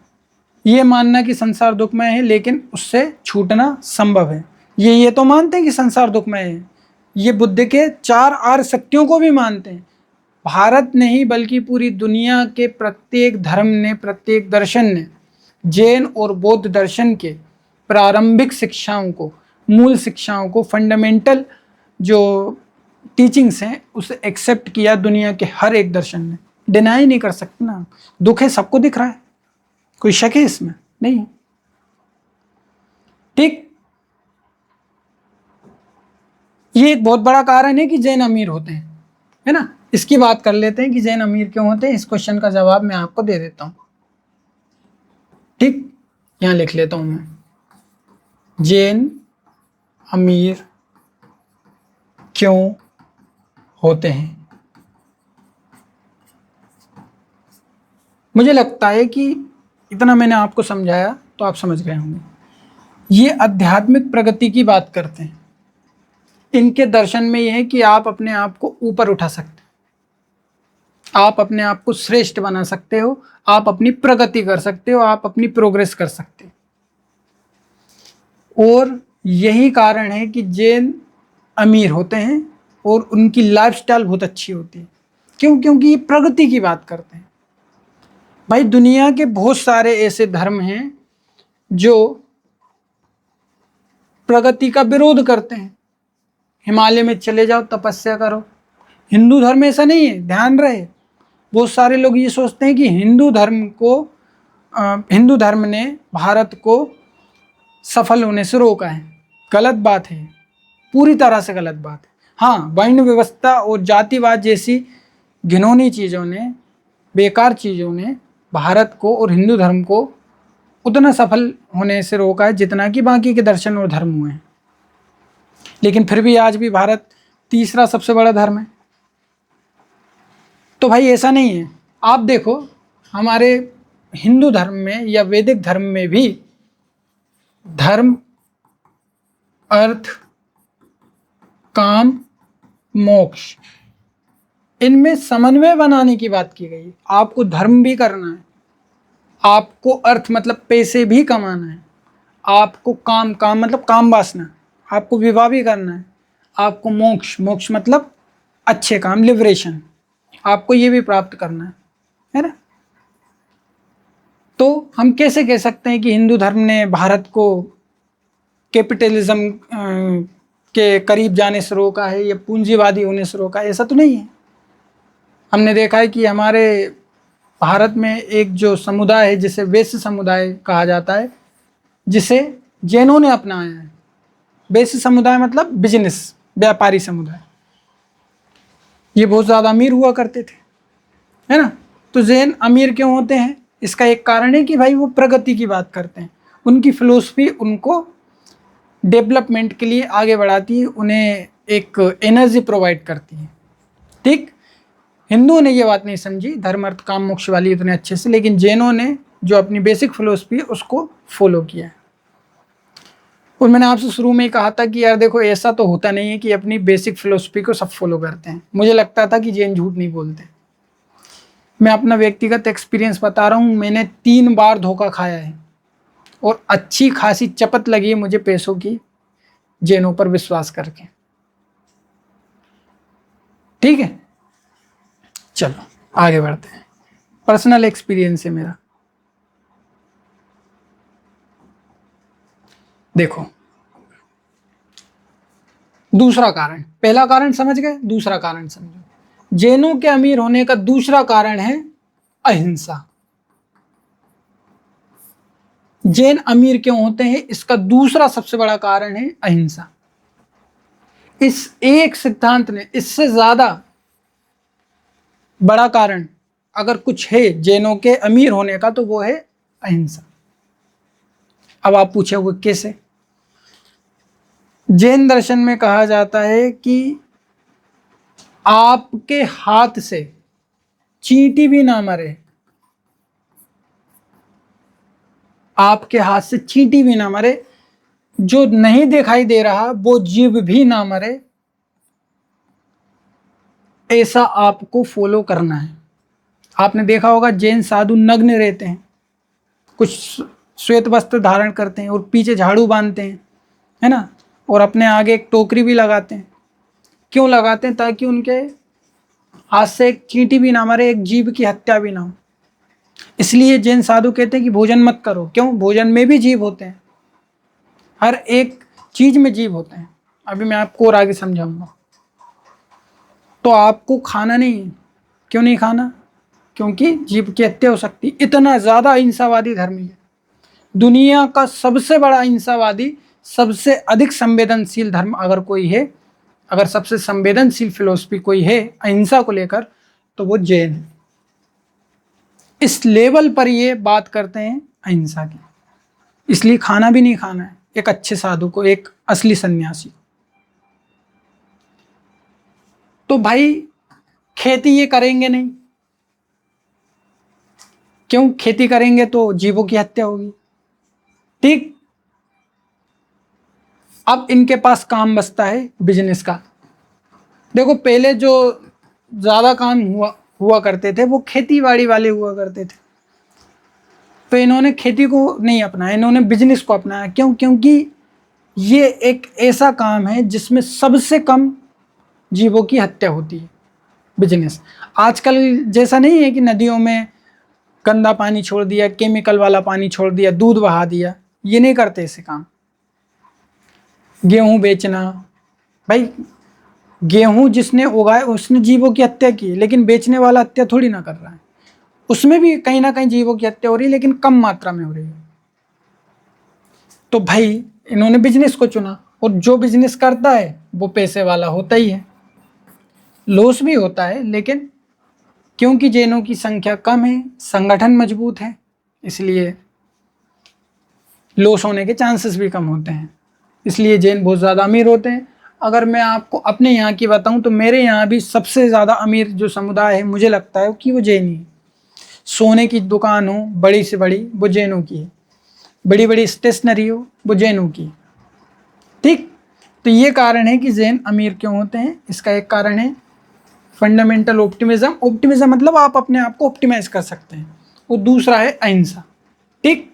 ये मानना कि संसार दुखमय है लेकिन उससे छूटना संभव है, ये तो मानते हैं कि संसार दुखमय है। ये बुद्ध के 4 आर्य सत्यों को भी मानते हैं। भारत नहीं बल्कि पूरी दुनिया के प्रत्येक धर्म ने, प्रत्येक दर्शन ने जैन और बौद्ध दर्शन के प्रारंभिक शिक्षाओं को, मूल शिक्षाओं को, फंडामेंटल जो टीचिंग्स हैं उसे एक्सेप्ट किया। दुनिया के हर एक दर्शन ने, डिनाई नहीं कर सकते ना। दुख है, सबको दिख रहा है, कोई शक है इसमें? नहीं। ठीक, ये एक बहुत बड़ा कारण है कि जैन अमीर होते हैं, है ना। इसकी बात कर लेते हैं कि जैन अमीर क्यों होते हैं। इस क्वेश्चन का जवाब मैं आपको दे देता हूं। ठीक, यहां लिख लेता हूं मैं, जैन अमीर क्यों होते हैं। मुझे लगता है कि इतना मैंने आपको समझाया तो आप समझ गए होंगे। ये आध्यात्मिक प्रगति की बात करते हैं। इनके दर्शन में यह है कि आप अपने आप को ऊपर उठा सकते हो, आप अपने आप को श्रेष्ठ बना सकते हो, आप अपनी प्रगति कर सकते हो, आप अपनी प्रोग्रेस कर सकते हो। और यही कारण है कि जैन अमीर होते हैं और उनकी लाइफस्टाइल बहुत अच्छी होती है। क्यों? क्योंकि ये प्रगति की बात करते हैं। भाई, दुनिया के बहुत सारे ऐसे धर्म हैं जो प्रगति का विरोध करते हैं। हिमालय में चले जाओ, तपस्या करो। हिंदू धर्म ऐसा नहीं है, ध्यान रहे। बहुत सारे लोग ये सोचते हैं कि हिंदू धर्म ने भारत को सफल होने से रोका है। गलत बात है, पूरी तरह से गलत बात है। हाँ, वर्ण व्यवस्था और जातिवाद जैसी घिनौनी चीज़ों ने, बेकार चीज़ों ने भारत को और हिंदू धर्म को उतना सफल होने से रोका है जितना कि बाकी के दर्शन और धर्म हुए हैं। लेकिन फिर भी आज भी भारत तीसरा सबसे बड़ा धर्म है। तो भाई ऐसा नहीं है। आप देखो, हमारे हिंदू धर्म में या वैदिक धर्म में भी धर्म, अर्थ, काम, मोक्ष, इनमें समन्वय बनाने की बात की गई है। आपको धर्म भी करना है, आपको अर्थ मतलब पैसे भी कमाना है, आपको काम मतलब काम वासना, आपको विवाह भी करना है, आपको मोक्ष मतलब अच्छे काम, लिबरेशन, आपको ये भी प्राप्त करना है ना। तो हम कैसे कह सकते हैं कि हिंदू धर्म ने भारत को कैपिटलिज्म के करीब जाने से रोका है या पूंजीवादी होने से रोका है? ऐसा तो नहीं है। हमने देखा है कि हमारे भारत में एक जो समुदाय है जिसे वैश्य समुदाय कहा जाता है, जिसे जैनों ने अपनाया है। वैश्य समुदाय मतलब बिजनेस, व्यापारी समुदाय। ये बहुत ज़्यादा अमीर हुआ करते थे, है ना। तो जैन अमीर क्यों होते हैं? इसका एक कारण है कि भाई वो प्रगति की बात करते हैं। उनकी फिलोसफी उनको डेवलपमेंट के लिए आगे बढ़ाती है, उन्हें एक एनर्जी प्रोवाइड करती है। ठीक, हिंदुओं ने ये बात नहीं समझी धर्म, अर्थ, काम, मोक्ष वाली इतने अच्छे से, लेकिन जैनों ने जो अपनी बेसिक फिलोसफी है उसको फॉलो किया है। और मैंने आपसे शुरू में ही कहा था कि यार देखो, ऐसा तो होता नहीं है कि अपनी बेसिक फिलोसफी को सब फॉलो करते हैं। मुझे लगता था कि जैन झूठ नहीं बोलते। मैं अपना व्यक्तिगत एक्सपीरियंस बता रहा हूँ। मैंने 3 बार धोखा खाया है और अच्छी खासी चपत लगी है मुझे पैसों की, जैनों पर विश्वास करके। ठीक है, चलो आगे बढ़ते हैं। पर्सनल एक्सपीरियंस है मेरा। देखो, दूसरा कारण, पहला कारण समझ गए, दूसरा कारण समझो। जैनों के अमीर होने का दूसरा कारण है अहिंसा। जैन अमीर क्यों होते हैं, इसका दूसरा सबसे बड़ा कारण है अहिंसा। इस एक सिद्धांत ने, इससे ज्यादा बड़ा कारण अगर कुछ है जैनों के अमीर होने का, तो वो है अहिंसा। अब आप पूछोगे कैसे? जैन दर्शन में कहा जाता है कि आपके हाथ से चींटी भी ना मरे, आपके हाथ से चींटी भी ना मरे, जो नहीं दिखाई दे रहा वो जीव भी ना मरे, ऐसा आपको फॉलो करना है। आपने देखा होगा जैन साधु नग्न रहते हैं, कुछ श्वेत वस्त्र धारण करते हैं और पीछे झाड़ू बांधते हैं, है ना, और अपने आगे एक टोकरी भी लगाते हैं। क्यों लगाते हैं? ताकि उनके हाथ से एक चींटी भी ना मरे, एक जीव की हत्या भी ना हो। इसलिए जैन साधु कहते हैं कि भोजन मत करो। क्यों? भोजन में भी जीव होते हैं, हर एक चीज में जीव होते हैं। अभी मैं आपको और आगे समझाऊंगा। तो आपको खाना नहीं है। क्यों नहीं खाना? क्योंकि जीव की हत्या हो सकती। इतना ज्यादा अहिंसावादी धर्म है, दुनिया का सबसे बड़ा अहिंसावादी, सबसे अधिक संवेदनशील धर्म अगर कोई है, अगर सबसे संवेदनशील फिलोसफी कोई है अहिंसा को लेकर, तो वो जैन है। इस लेवल पर ये बात करते हैं अहिंसा की। इसलिए खाना भी नहीं खाना है एक अच्छे साधु को, एक असली सन्यासी। तो भाई खेती ये करेंगे नहीं। क्यों? खेती करेंगे तो जीवों की हत्या होगी। ठीक। अब इनके पास काम बचता है बिजनेस का। देखो पहले जो ज्यादा काम हुआ करते थे वो खेती बाड़ी वाले हुआ करते थे, तो इन्होंने खेती को नहीं अपनाया, इन्होंने बिजनेस को अपनाया। क्यों? क्योंकि ये एक ऐसा काम है जिसमें सबसे कम जीवों की हत्या होती है। बिजनेस आजकल जैसा नहीं है कि नदियों में गंदा पानी छोड़ दिया, केमिकल वाला पानी छोड़ दिया, दूध बहा दिया। ये नहीं करते ऐसे काम। गेहूं बेचना, भाई गेहूं जिसने उगाए उसने जीवों की हत्या की, लेकिन बेचने वाला हत्या थोड़ी ना कर रहा है। उसमें भी कहीं ना कहीं जीवों की हत्या हो रही है, लेकिन कम मात्रा में हो रही है। तो भाई इन्होंने बिजनेस को चुना, और जो बिजनेस करता है वो पैसे वाला होता ही है। लॉस भी होता है, लेकिन क्योंकि जैनों की संख्या कम है, संगठन मजबूत है, इसलिए लॉस होने के चांसेस भी कम होते हैं। इसलिए जैन बहुत ज़्यादा अमीर होते हैं। अगर मैं आपको अपने यहाँ की बताऊँ तो मेरे यहाँ भी सबसे ज़्यादा अमीर जो समुदाय है मुझे लगता है कि वो जैन ही। सोने की दुकान हो बड़ी से बड़ी, वो जैनों की है। बड़ी बड़ी स्टेशनरी हो, वो जैनों की। ठीक। तो ये कारण है कि जैन अमीर क्यों होते हैं। इसका एक कारण है फंडामेंटल ऑप्टिमिज्म। ऑप्टिमिज्म मतलब आप अपने आप को ऑप्टिमाइज कर सकते हैं। और दूसरा है अहिंसा। ठीक।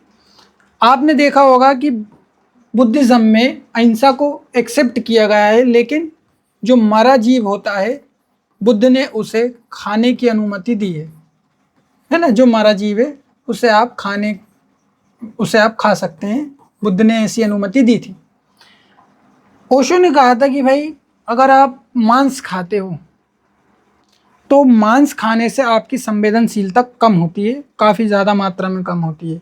आपने देखा होगा कि बुद्धिज्म में अहिंसा को एक्सेप्ट किया गया है, लेकिन जो मरा जीव होता है बुद्ध ने उसे खाने की अनुमति दी है ना। जो मरा जीव है उसे आप खा सकते हैं, बुद्ध ने ऐसी अनुमति दी थी। ओशो ने कहा था कि भाई अगर आप मांस खाते हो तो मांस खाने से आपकी संवेदनशीलता कम होती है, काफ़ी ज़्यादा मात्रा में कम होती है,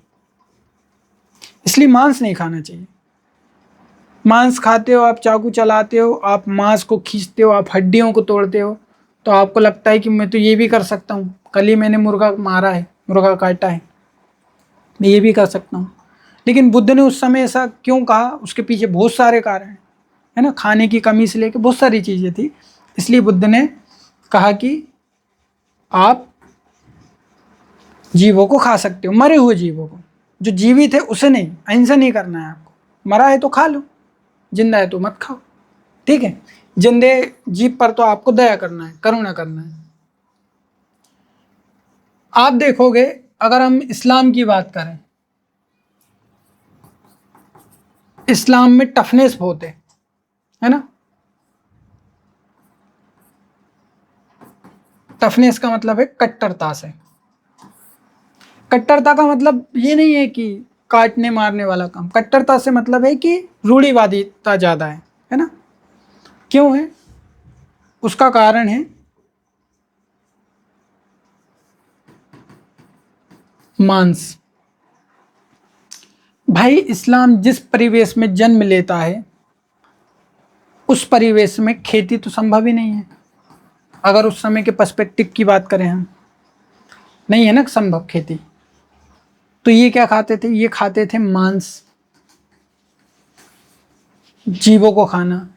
इसलिए मांस नहीं खाना चाहिए। मांस खाते हो, आप चाकू चलाते हो, आप मांस को खींचते हो, आप हड्डियों को तोड़ते हो, तो आपको लगता है कि मैं तो ये भी कर सकता हूँ। कल ही मैंने मुर्गा मारा है, मुर्गा काटा है, मैं ये भी कर सकता हूँ। लेकिन बुद्ध ने उस समय ऐसा क्यों कहा? उसके पीछे बहुत सारे कारण हैं, है ना। खाने की कमी से लेकर बहुत सारी चीज़ें थी, इसलिए बुद्ध ने कहा कि आप जीवों को खा सकते हो, मरे हुए जीवों को। जो जीवित है उसे नहीं, अहिंसा नहीं करना है आपको। मरा है तो खा लो, जिंदा है तो मत खाओ। ठीक है। जिंदे जीव पर तो आपको दया करना है, करुणा करना है। आप देखोगे अगर हम इस्लाम की बात करें, इस्लाम में टफनेस बहुत है ना। टफनेस का मतलब है कट्टरता से। कट्टरता का मतलब ये नहीं है कि काटने मारने वाला काम। कट्टरता से मतलब है कि रूढ़िवादिता ज़्यादा है ना। क्यों है? उसका कारण है मांस। भाई इस्लाम जिस परिवेश में जन्म लेता है उस परिवेश में खेती तो संभव ही नहीं है। अगर उस समय के पर्सपेक्टिव की बात करें हम, नहीं है ना संभव खेती। तो ये क्या खाते थे? ये खाते थे मांस, जीवों को खाना,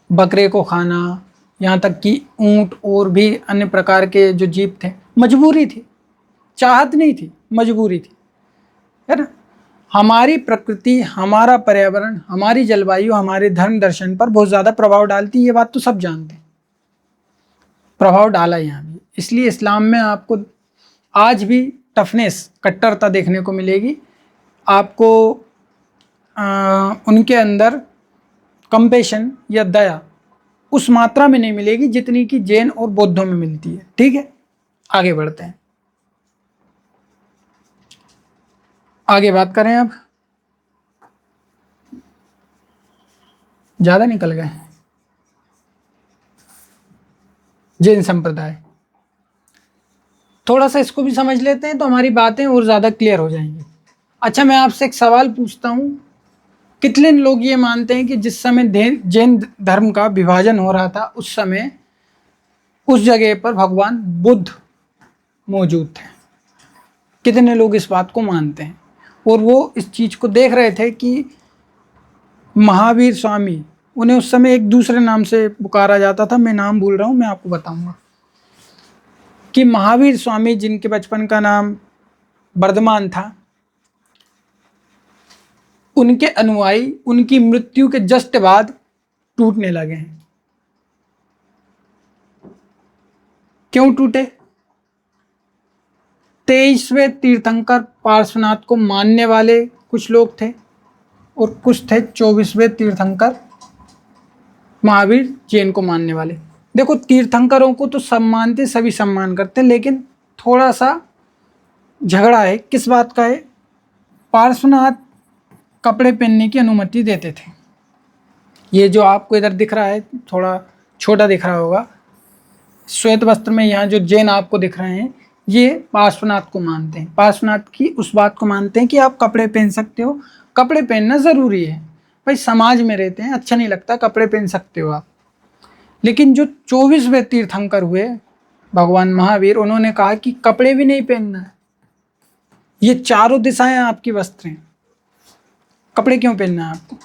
बकरे को खाना, यहाँ तक कि ऊंट और भी अन्य प्रकार के जो जीव थे। मजबूरी थी, चाहत नहीं थी, मजबूरी थी, है ना। हमारी प्रकृति, हमारा पर्यावरण, हमारी जलवायु हमारे धर्म दर्शन पर बहुत ज़्यादा प्रभाव डालती है, ये बात तो सब जानते हैं। प्रभाव डाला यहाँ भी, इसलिए इस्लाम में आपको आज भी टफनेस, कट्टरता देखने को मिलेगी। आपको उनके अंदर कंपेशन या दया उस मात्रा में नहीं मिलेगी जितनी कि जैन और बौद्धों में मिलती है। ठीक है, आगे बढ़ते हैं, आगे बात करें। अब ज़्यादा निकल गए। जैन संप्रदाय, थोड़ा सा इसको भी समझ लेते हैं तो हमारी बातें और ज़्यादा क्लियर हो जाएंगी। अच्छा, मैं आपसे एक सवाल पूछता हूँ, कितने लोग ये मानते हैं कि जिस समय जैन धर्म का विभाजन हो रहा था उस समय उस जगह पर भगवान बुद्ध मौजूद थे? कितने लोग इस बात को मानते हैं? और वो इस चीज़ को देख रहे थे कि महावीर स्वामी, उन्हें उस समय एक दूसरे नाम से पुकारा जाता था, मैं नाम भूल रहा हूँ, मैं आपको बताऊंगा, कि महावीर स्वामी जिनके बचपन का नाम वर्धमान था, उनके अनुयायी उनकी मृत्यु के जस्ट बाद टूटने लगे हैं। क्यों टूटे? 23वें तीर्थंकर पार्श्वनाथ को मानने वाले कुछ लोग थे और कुछ थे 24वें तीर्थंकर महावीर जैन को मानने वाले। देखो, तीर्थंकरों को तो सब मानते, सभी सम्मान करते, लेकिन थोड़ा सा झगड़ा है। किस बात का है? पार्श्वनाथ कपड़े पहनने की अनुमति देते थे। ये जो आपको इधर दिख रहा है, थोड़ा छोटा दिख रहा होगा, श्वेत वस्त्र में यहाँ जो जैन आपको दिख रहे हैं, ये पार्श्वनाथ को मानते हैं। पार्श्वनाथ की उस बात को मानते हैं कि आप कपड़े पहन सकते हो, कपड़े पहनना ज़रूरी है। भाई समाज में रहते हैं, अच्छा नहीं लगता, कपड़े पहन सकते हो आप। लेकिन जो 24वें तीर्थंकर हुए भगवान महावीर, उन्होंने कहा कि कपड़े भी नहीं पहनना है, ये चारों दिशाएं आपकी वस्त्र हैं, कपड़े क्यों पहनना है आपको?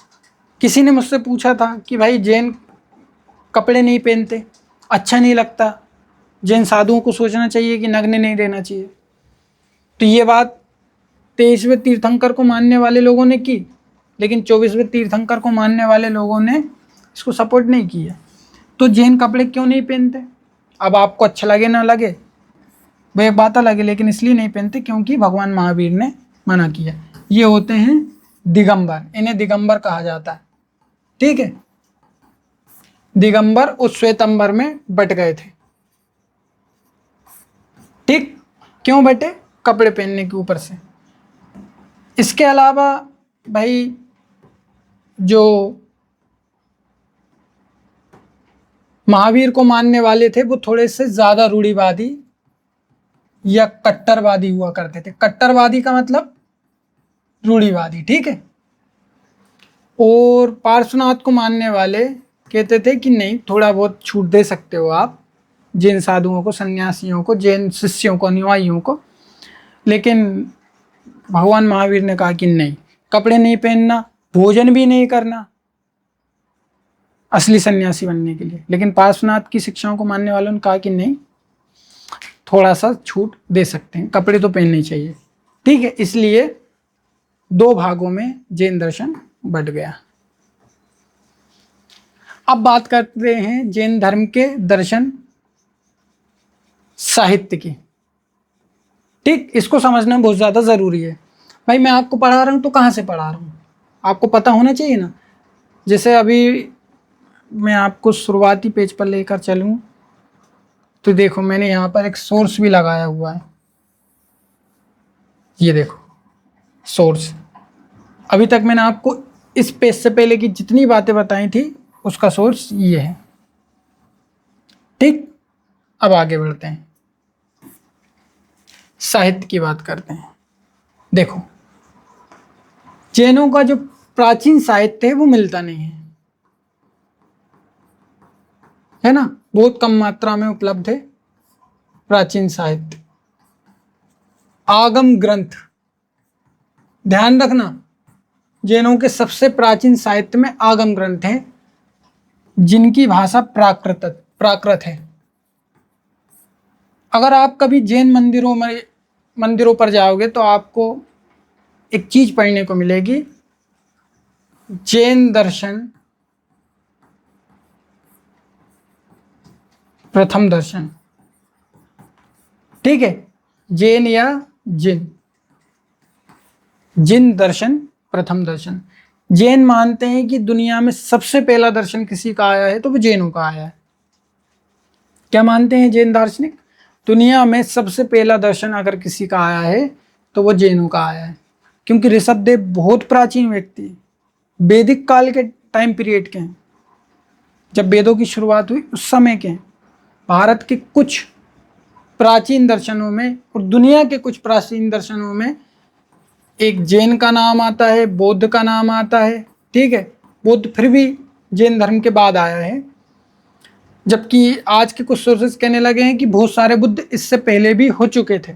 किसी ने मुझसे पूछा था कि भाई जैन कपड़े नहीं पहनते, अच्छा नहीं लगता, जैन साधुओं को सोचना चाहिए कि नग्न नहीं रहना चाहिए। तो ये बात 23वें तीर्थंकर को मानने वाले लोगों ने की, लेकिन 24वें तीर्थंकर को मानने वाले लोगों ने इसको सपोर्ट नहीं किया। तो जैन कपड़े क्यों नहीं पहनते? अब आपको अच्छा लगे ना लगे वो एक बात अलग है, लेकिन इसलिए नहीं पहनते क्योंकि भगवान महावीर ने मना किया। ये होते हैं दिगंबर, इन्हें दिगंबर कहा जाता है। ठीक है, दिगंबर और श्वेतंबर में बट गए थे। ठीक, क्यों बटे? कपड़े पहनने के ऊपर से। इसके अलावा भाई जो महावीर को मानने वाले थे वो थोड़े से ज़्यादा रूढ़िवादी या कट्टरवादी हुआ करते थे। कट्टरवादी का मतलब रूढ़िवादी, ठीक है। और पार्श्वनाथ को मानने वाले कहते थे कि नहीं, थोड़ा बहुत छूट दे सकते हो आप जैन साधुओं को, सन्यासियों को, जैन शिष्यों को, अनुयायियों को। लेकिन भगवान महावीर ने कहा कि नहीं, कपड़े नहीं पहनना, भोजन भी नहीं करना असली सन्यासी बनने के लिए। लेकिन पार्श्वनाथ की शिक्षाओं को मानने वालों ने कहा कि नहीं, थोड़ा सा छूट दे सकते हैं, कपड़े तो पहनने चाहिए। ठीक है, इसलिए दो भागों में जैन दर्शन बट गया। अब बात करते हैं जैन धर्म के दर्शन साहित्य की। ठीक, इसको समझना बहुत ज़्यादा ज़रूरी है। भाई मैं आपको पढ़ा रहा हूँ तो कहाँ से पढ़ा रहा हूँ, आपको पता होना चाहिए ना। जैसे अभी मैं आपको शुरुआती पेज पर लेकर चलूँ तो देखो, मैंने यहाँ पर एक सोर्स भी लगाया हुआ है। ये देखो सोर्स। अभी तक मैंने आपको इस पेज से पहले की जितनी बातें बताई थी उसका सोर्स ये है। ठीक, अब आगे बढ़ते हैं, साहित्य की बात करते हैं। देखो, जैनों का जो प्राचीन साहित्य है वो मिलता नहीं है ना, बहुत कम मात्रा में उपलब्ध है प्राचीन साहित्य। आगम ग्रंथ, ध्यान रखना, जैनों के सबसे प्राचीन साहित्य में आगम ग्रंथ हैं, जिनकी भाषा प्राकृत है। अगर आप कभी जैन मंदिरों पर जाओगे तो आपको एक चीज पढ़ने को मिलेगी, जैन दर्शन प्रथम दर्शन। ठीक है, जैन या जिन दर्शन प्रथम दर्शन। जैन मानते हैं कि दुनिया में सबसे पहला दर्शन किसी का आया है तो वो जैनों का आया है। क्या मानते हैं जैन दार्शनिक? दुनिया में सबसे पहला दर्शन अगर किसी का आया है तो वो जैनों का आया है, क्योंकि ऋषभदेव बहुत प्राचीन व्यक्ति है, वैदिक काल के टाइम पीरियड के हैं, जब वेदों की शुरुआत हुई उस समय के हैं। भारत के कुछ प्राचीन दर्शनों में और दुनिया के कुछ प्राचीन दर्शनों में एक जैन का नाम आता है, बौद्ध का नाम आता है। ठीक है, बुद्ध फिर भी जैन धर्म के बाद आया है, जबकि आज के कुछ सोर्सेस कहने लगे हैं कि बहुत सारे बुद्ध इससे पहले भी हो चुके थे,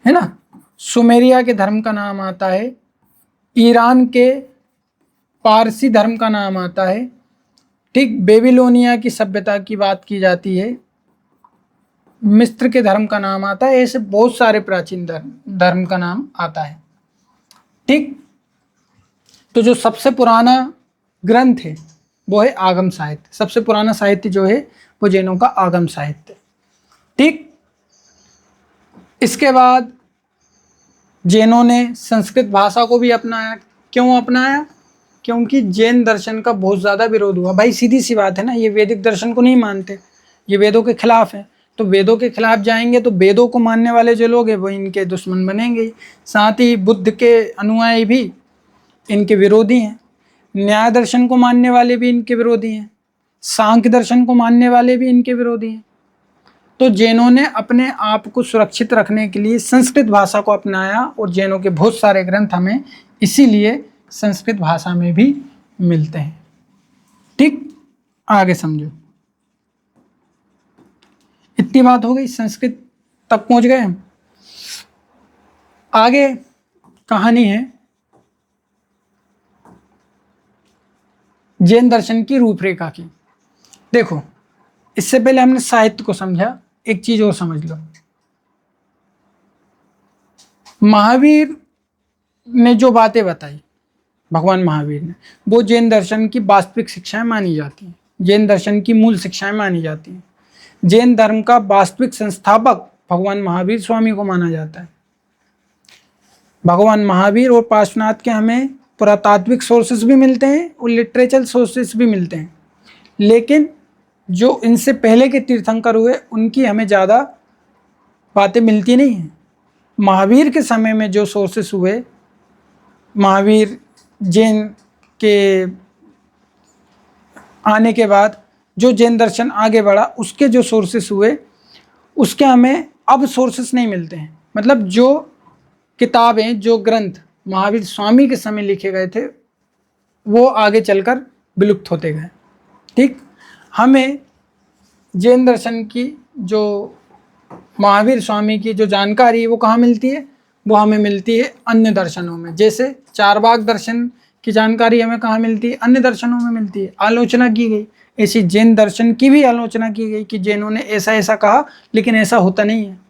है ना। सुमेरिया के धर्म का नाम आता है, ईरान के पारसी धर्म का नाम आता है, ठीक, बेबीलोनिया की सभ्यता की बात की जाती है, मिस्र के धर्म का नाम आता है, ऐसे बहुत सारे प्राचीन धर्म का नाम आता है। ठीक, तो जो सबसे पुराना ग्रंथ है वो है आगम साहित्य। सबसे पुराना साहित्य जो है वो जैनों का आगम साहित्य। ठीक, इसके बाद जैनों ने संस्कृत भाषा को भी अपनाया। क्यों अपनाया? क्योंकि जैन दर्शन का बहुत ज़्यादा विरोध हुआ। भाई सीधी सी बात है ना, ये वैदिक दर्शन को नहीं मानते, ये वेदों के खिलाफ है, तो वेदों के खिलाफ जाएंगे तो वेदों को मानने वाले जो लोग हैं वो इनके दुश्मन बनेंगे। साथ ही बुद्ध के अनुयायी भी इनके विरोधी हैं, न्याय दर्शन को मानने वाले भी इनके विरोधी हैं, सांख्य दर्शन को मानने वाले भी इनके विरोधी हैं। तो जैनों ने अपने आप को सुरक्षित रखने के लिए संस्कृत भाषा को अपनाया, और जैनों के बहुत सारे ग्रंथ हमें इसीलिए संस्कृत भाषा में भी मिलते हैं। ठीक, आगे समझो। इतनी बात हो गई, संस्कृत तक पहुंच गए हम। आगे कहानी है जैन दर्शन की रूपरेखा की। देखो, इससे पहले हमने साहित्य को समझा, एक चीज और समझ लो। महावीर ने जो बातें बताई, भगवान महावीर ने, वो जैन दर्शन की वास्तविक शिक्षाएं मानी जाती हैं, जैन दर्शन की मूल शिक्षाएं मानी जाती हैं। जैन धर्म का वास्तविक संस्थापक भगवान महावीर स्वामी को माना जाता है। भगवान महावीर और पार्श्वनाथ के हमें पुरातात्विक सोर्सेस भी मिलते हैं और लिटरेचर सोर्सेस भी मिलते हैं, लेकिन जो इनसे पहले के तीर्थंकर हुए उनकी हमें ज़्यादा बातें मिलती नहीं हैं। महावीर के समय में जो सोर्सेस हुए, महावीर जैन के आने के बाद जो जैन दर्शन आगे बढ़ा, उसके जो सोर्सेस हुए उसके हमें अब सोर्सेस नहीं मिलते हैं। मतलब जो किताबें, जो ग्रंथ महावीर स्वामी के समय लिखे गए थे वो आगे चलकर विलुप्त होते गए। ठीक, हमें जैन दर्शन की जो महावीर स्वामी की जो जानकारी है वो कहाँ मिलती है? वो हमें मिलती है अन्य दर्शनों में। जैसे चारवाक दर्शन की जानकारी हमें कहाँ मिलती है? अन्य दर्शनों में मिलती है। आलोचना की गई, ऐसी जैन दर्शन की भी आलोचना की गई कि जैनों ने ऐसा ऐसा कहा, लेकिन ऐसा होता नहीं है।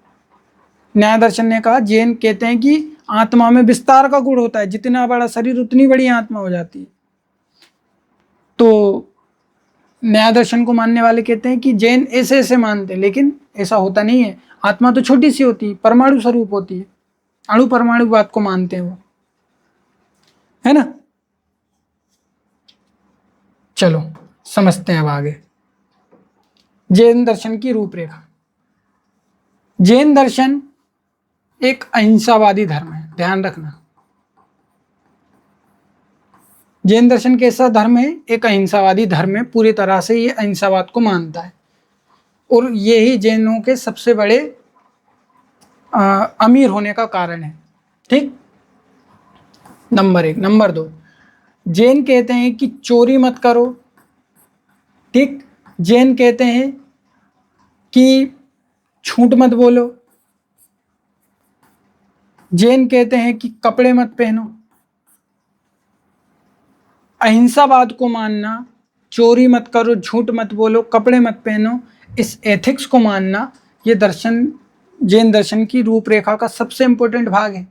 न्याय दर्शन ने कहा, जैन कहते हैं कि आत्मा में विस्तार का गुण होता है, जितना बड़ा शरीर उतनी बड़ी आत्मा हो जाती है। तो न्याय दर्शन को मानने वाले कहते हैं कि जैन ऐसे ऐसे मानते हैं, लेकिन ऐसा होता नहीं है। आत्मा तो छोटी सी होती है, परमाणु स्वरूप होती है, अणु परमाणु बात को मानते हैं वो, है ना। चलो समझते हैं अब आगे जैन दर्शन की रूपरेखा। जैन दर्शन एक अहिंसावादी धर्म है, ध्यान रखना। जैन दर्शन कैसा धर्म है? एक अहिंसावादी धर्म है, पूरी तरह से ये अहिंसावाद को मानता है, और ये ही जैनों के सबसे बड़े अमीर होने का कारण है। ठीक, नंबर 1। नंबर 2, जैन कहते हैं कि चोरी मत करो, ठीक। जैन कहते हैं कि झूठ मत बोलो। जैन कहते हैं कि कपड़े मत पहनो। अहिंसावाद को मानना, चोरी मत करो, झूठ मत बोलो, कपड़े मत पहनो, इस एथिक्स को मानना, ये दर्शन, जैन दर्शन की रूपरेखा का सबसे इंपॉर्टेंट भाग है।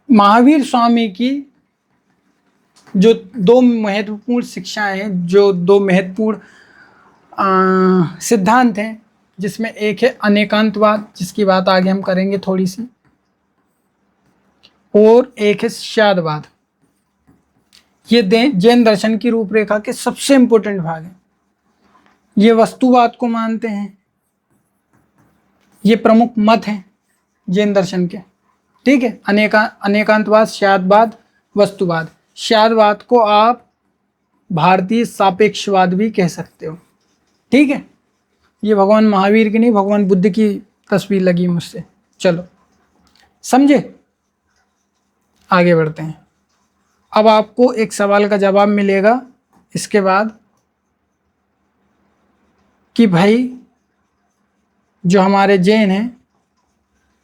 महावीर स्वामी की जो दो महत्वपूर्ण शिक्षाएं हैं, जो दो महत्वपूर्ण सिद्धांत हैं, जिसमें एक है अनेकांतवाद, जिसकी बात आगे हम करेंगे थोड़ी सी, और एक है शिष्याद्वाद। ये जैन दर्शन की रूपरेखा के सबसे इंपॉर्टेंट भाग हैं। ये वस्तुवाद को मानते हैं, ये प्रमुख मत हैं जैन दर्शन के, ठीक है। अनेकांतवाद, शिष्याद्वाद, वस्तुवाद। शिष्याद्वाद को आप भारतीय सापेक्षवाद भी कह सकते हो, ठीक है। ये भगवान महावीर की नहीं, भगवान बुद्ध की तस्वीर लगी मुझसे। चलो समझे, आगे बढ़ते हैं। अब आपको एक सवाल का जवाब मिलेगा इसके बाद कि भाई जो हमारे जैन हैं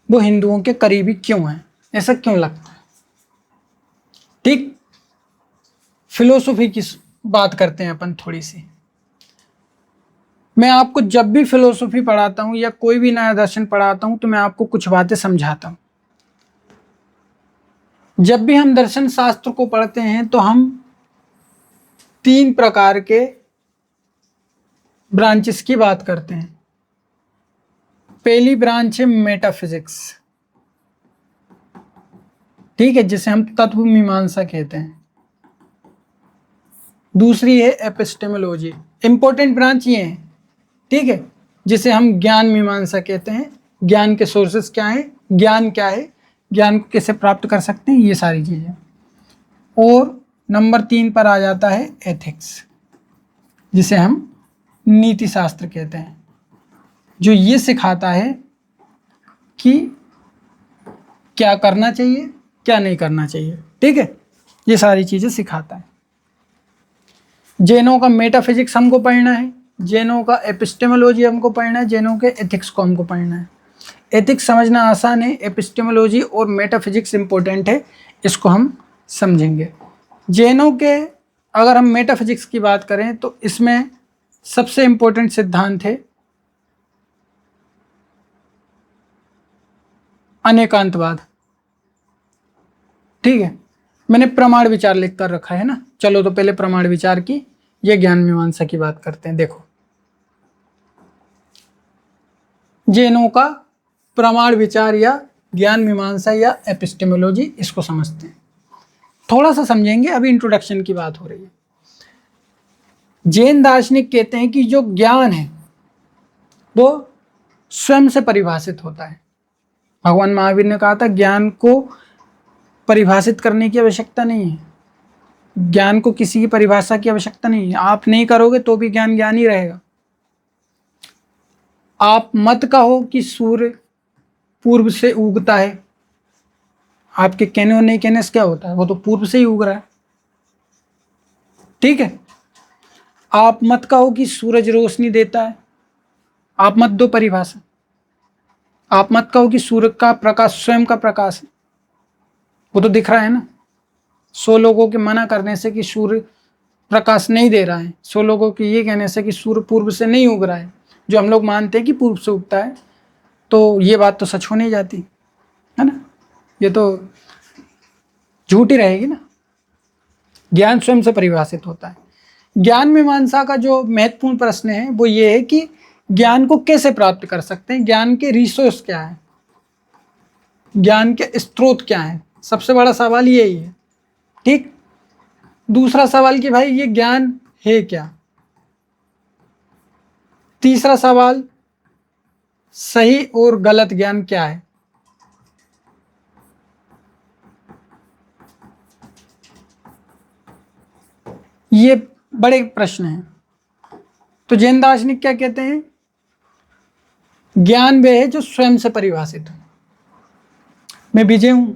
वो हिंदुओं के करीबी क्यों हैं, ऐसा क्यों लगता है, ठीक। फिलोसफी की बात करते हैं अपन थोड़ी सी। मैं आपको जब भी फिलोसफी पढ़ाता हूं या कोई भी नया दर्शन पढ़ाता हूं तो मैं आपको कुछ बातें समझाता हूं। जब भी हम दर्शन शास्त्र को पढ़ते हैं तो हम 3 प्रकार के ब्रांचेस की बात करते हैं। पहली ब्रांच है मेटाफिजिक्स, ठीक है, जिसे हम तत्व मीमांसा कहते हैं। दूसरी है एपिस्टेमोलॉजी, इंपॉर्टेंट ब्रांच ये है, ठीक है, जिसे हम ज्ञान मीमांसा कहते हैं। ज्ञान के सोर्सेस क्या हैं, ज्ञान क्या है, ज्ञान को कैसे प्राप्त कर सकते हैं, ये सारी चीजें। और नंबर 3 पर आ जाता है एथिक्स, जिसे हम नीति शास्त्र कहते हैं, जो ये सिखाता है कि क्या करना चाहिए, क्या नहीं करना चाहिए, ठीक है। ये सारी चीजें सिखाता है। जैनों का मेटाफिजिक्स हमको पढ़ना है, जैनों का एपिस्टेमोलॉजी हमको पढ़ना है, जैनों के एथिक्स को हमको पढ़ना है। एथिक्स समझना आसान है, एपिस्टेमोलॉजी और मेटाफिजिक्स इंपॉर्टेंट है, इसको हम समझेंगे। जैनों के अगर हम मेटाफिजिक्स की बात करें तो इसमें सबसे इंपॉर्टेंट सिद्धांत है अनेकांतवाद, ठीक है। मैंने प्रमाण विचार लिख कर रखा है ना। चलो तो पहले प्रमाण विचार की, ये ज्ञान मीमांसा की बात करते हैं। देखो जैनों का प्रमाण विचार या ज्ञान मीमांसा या एपिस्टेमोलॉजी, इसको समझते हैं, थोड़ा सा समझेंगे, अभी इंट्रोडक्शन की बात हो रही है। जैन दार्शनिक कहते हैं कि जो ज्ञान है वो स्वयं से परिभाषित होता है। भगवान महावीर ने कहा था ज्ञान को परिभाषित करने की आवश्यकता नहीं है, ज्ञान को किसी की परिभाषा की आवश्यकता नहीं है। आप नहीं करोगे तो भी ज्ञान ज्ञान ही रहेगा। आप मत कहो कि सूर्य पूर्व से उगता है, आपके कहने और नहीं कहने से क्या होता है, वो तो पूर्व से ही उग रहा है, ठीक है। आप मत कहो कि सूरज रोशनी देता है, आप मत दो परिभाषा। आप मत कहो कि सूर्य का प्रकाश स्वयं का प्रकाश है, वो तो दिख रहा है ना। 100 लोगों के मना करने से कि सूर्य प्रकाश नहीं दे रहा है, 100 लोगों के ये कहने से कि सूर्य पूर्व से नहीं उग रहा है, जो हम लोग मानते हैं कि पूर्व से उगता है, तो ये बात तो सच हो नहीं जाती है ना, ये तो झूठ ही रहेगी ना। ज्ञान स्वयं से परिभाषित होता है। ज्ञान मीमांसा का जो महत्वपूर्ण प्रश्न है वो ये है कि ज्ञान को कैसे प्राप्त कर सकते हैं, ज्ञान के रिसोर्स क्या है, ज्ञान के स्रोत क्या है, सबसे बड़ा सवाल यही है, ठीक। दूसरा सवाल कि भाई ये ज्ञान है क्या। तीसरा सवाल सही और गलत ज्ञान क्या है। ये बड़े प्रश्न हैं। तो जैन दार्शनिक क्या कहते हैं, ज्ञान वह है जो स्वयं से परिभाषित हो। मैं विजय हूं,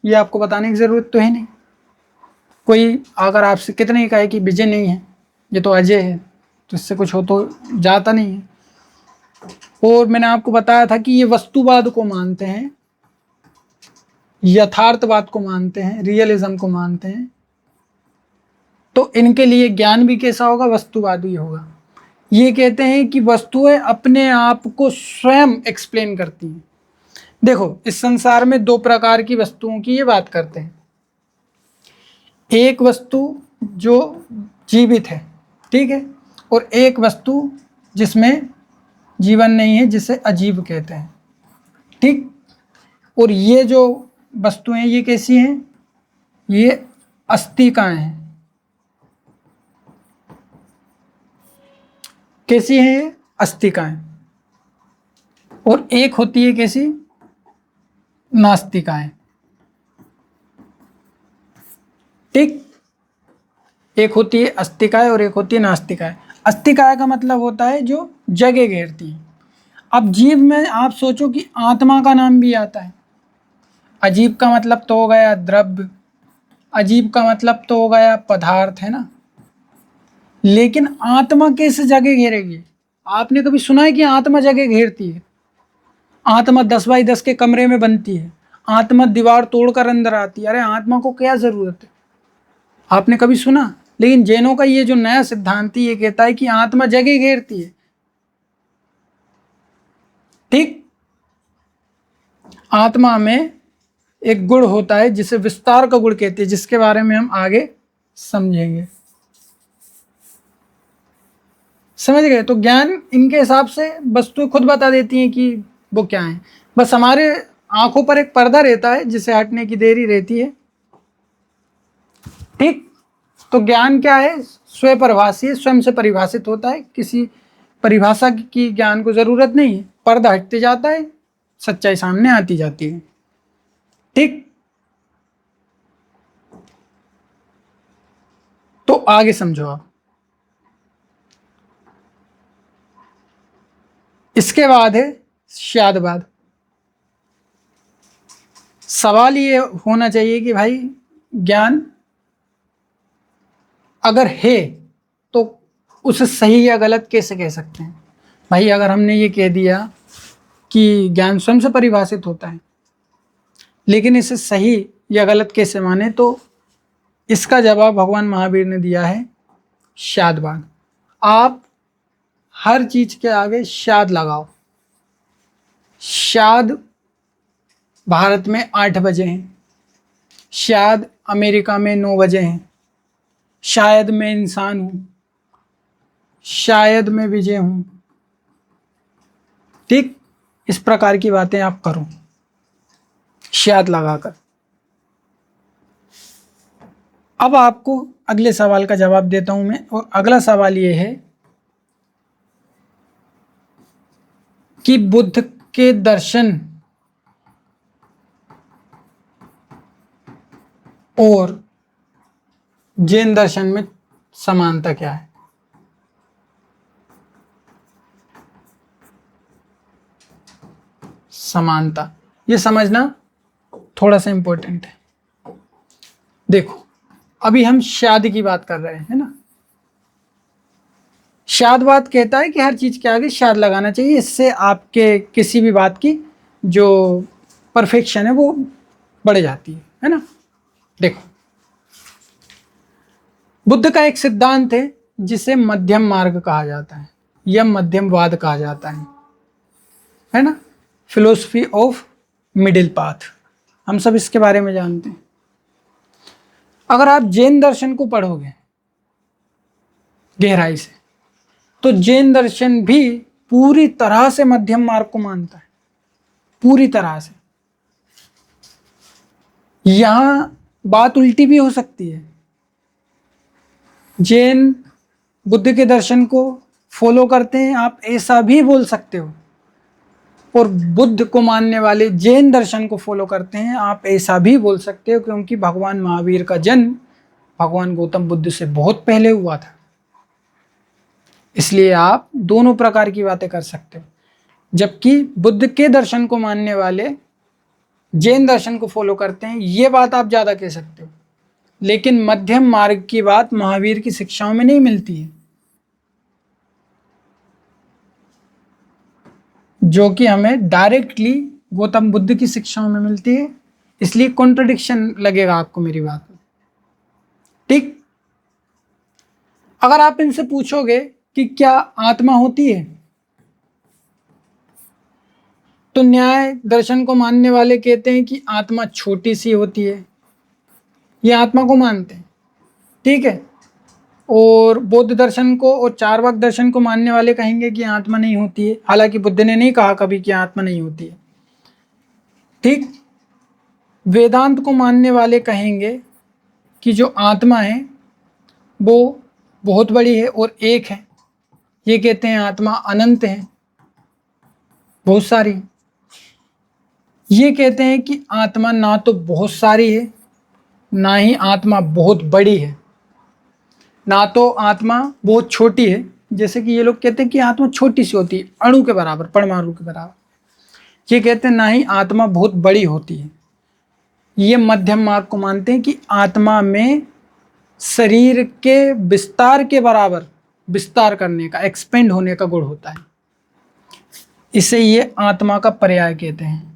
ये आपको बताने की ज़रूरत तो है नहीं। कोई अगर आपसे कितने ही कहे कि विजय नहीं है, ये तो अजय है, तो इससे कुछ हो तो जाता नहीं है। और मैंने आपको बताया था कि ये वस्तुवाद को मानते हैं, यथार्थवाद को मानते हैं, रियलिज्म को मानते हैं। तो इनके लिए ज्ञान भी कैसा होगा? वस्तुवाद ही होगा। ये कहते हैं कि वस्तुएं अपने आप को स्वयं एक्सप्लेन करती हैं। देखो, इस संसार में दो प्रकार की वस्तुओं की ये बात करते हैं। एक वस्तु जो जीवित है, ठीक है, और एक वस्तु जिसमें जीवन नहीं है, जिसे अजीव कहते हैं, ठीक। और ये जो वस्तुएं ये कैसी हैं? ये अस्तिकाएं हैं। कैसी हैं ये? अस्तिकाएं। और एक होती है कैसी? नास्तिकाएं, ठीक। एक होती है अस्तिकाएं और एक होती है नास्तिकाएं। अस्तिकाएं का मतलब होता है जो जगह घेरती है। अब जीव में आप सोचो कि आत्मा का नाम भी आता है। अजीब का मतलब तो हो गया द्रव्य, अजीब का मतलब तो हो गया पदार्थ, है ना। लेकिन आत्मा कैसे जगह घेरेगी? आपने कभी सुना है कि आत्मा जगह घेरती है? आत्मा 10 बाई 10 के कमरे में बनती है, आत्मा दीवार तोड़कर अंदर आती है। अरे आत्मा को क्या जरूरत है? आपने कभी सुना? लेकिन जैनों का ये जो नया सिद्धांत है ये कहता है कि आत्मा जगह घेरती है, ठीक। आत्मा में एक गुण होता है जिसे विस्तार का गुण कहते हैं, जिसके बारे में हम आगे समझेंगे। समझ गए? तो ज्ञान इनके हिसाब से वस्तुएं खुद बता देती हैं कि वो क्या है। बस हमारे आंखों पर एक पर्दा रहता है जिसे हटने की देरी रहती है, ठीक। तो ज्ञान क्या है? स्वपरिभाषी है, स्वयं से परिभाषित होता है, किसी परिभाषा की ज्ञान को जरूरत नहीं है। पर्दा हटते जाता है, सच्चाई सामने आती जाती है, ठीक। तो आगे समझो आप। इसके बाद है शादवाद। सवाल ये होना चाहिए कि भाई ज्ञान अगर है तो उसे सही या गलत कैसे कह सकते हैं? भाई अगर हमने ये कह दिया कि ज्ञान स्वयं से परिभाषित होता है, लेकिन इसे सही या गलत कैसे माने, तो इसका जवाब भगवान महावीर ने दिया है शादवाद। आप हर चीज के आगे शाद लगाओ। शाद भारत में 8 बजे हैं, शायद अमेरिका में 9 बजे हैं, शायद मैं इंसान हूं, शायद मैं विजय हूं, ठीक। इस प्रकार की बातें आप करो शायद लगाकर। अब आपको अगले सवाल का जवाब देता हूं मैं, और अगला सवाल ये है कि बुद्ध के दर्शन और जैन दर्शन में समानता क्या है? समानता ये समझना थोड़ा सा इंपॉर्टेंट है। देखो, अभी हम शाद की बात कर रहे हैं ना। शादवाद कहता है कि हर चीज के आगे शाद लगाना चाहिए, इससे आपके किसी भी बात की जो परफेक्शन है वो बढ़ जाती है ना। देखो, बुद्ध का एक सिद्धांत है जिसे मध्यम मार्ग कहा जाता है या मध्यमवाद कहा जाता है ना। फिलोसफी ऑफ मिडिल पाथ, हम सब इसके बारे में जानते हैं। अगर आप जैन दर्शन को पढ़ोगे गहराई से, तो जैन दर्शन भी पूरी तरह से मध्यम मार्ग को मानता है, पूरी तरह से। यहां बात उल्टी भी हो सकती है। जैन बुद्ध के दर्शन को फॉलो करते हैं, आप ऐसा भी बोल सकते हो, और बुद्ध को मानने वाले जैन दर्शन को फॉलो करते हैं, आप ऐसा भी बोल सकते हो, क्योंकि भगवान महावीर का जन्म भगवान गौतम बुद्ध से बहुत पहले हुआ था। इसलिए आप दोनों प्रकार की बातें कर सकते हो। जबकि बुद्ध के दर्शन को मानने वाले जैन दर्शन को फॉलो करते हैं, ये बात आप ज़्यादा कह सकते हो, लेकिन मध्यम मार्ग की बात महावीर की शिक्षाओं में नहीं मिलती है, जो कि हमें डायरेक्टली गौतम बुद्ध की शिक्षाओं में मिलती है। इसलिए कॉन्ट्रडिक्शन लगेगा आपको मेरी बात में, ठीक। अगर आप इनसे पूछोगे कि क्या आत्मा होती है, तो न्याय दर्शन को मानने वाले कहते हैं कि आत्मा छोटी सी होती है, ये आत्मा को मानते हैं, ठीक है। और बौद्ध दर्शन को और चार्वाक दर्शन को मानने वाले कहेंगे कि आत्मा नहीं होती है, हालांकि बुद्ध ने नहीं कहा कभी कि आत्मा नहीं होती है, ठीक। वेदांत को मानने वाले कहेंगे कि जो आत्मा है वो बहुत बड़ी है और एक है, ये कहते हैं आत्मा अनंत है, बहुत सारी। ये कहते हैं कि आत्मा ना तो बहुत सारी है, ना ही आत्मा बहुत बड़ी है, ना तो आत्मा बहुत छोटी है, जैसे कि ये लोग कहते हैं कि आत्मा छोटी सी होती है, अणु के बराबर, परमाणु के बराबर। ये कहते हैं ना ही आत्मा बहुत बड़ी होती है। ये मध्यम मार्ग को मानते हैं कि आत्मा में शरीर के विस्तार के बराबर विस्तार करने का, एक्सपेंड होने का गुण होता है। इसे ये आत्मा का पर्याय कहते हैं।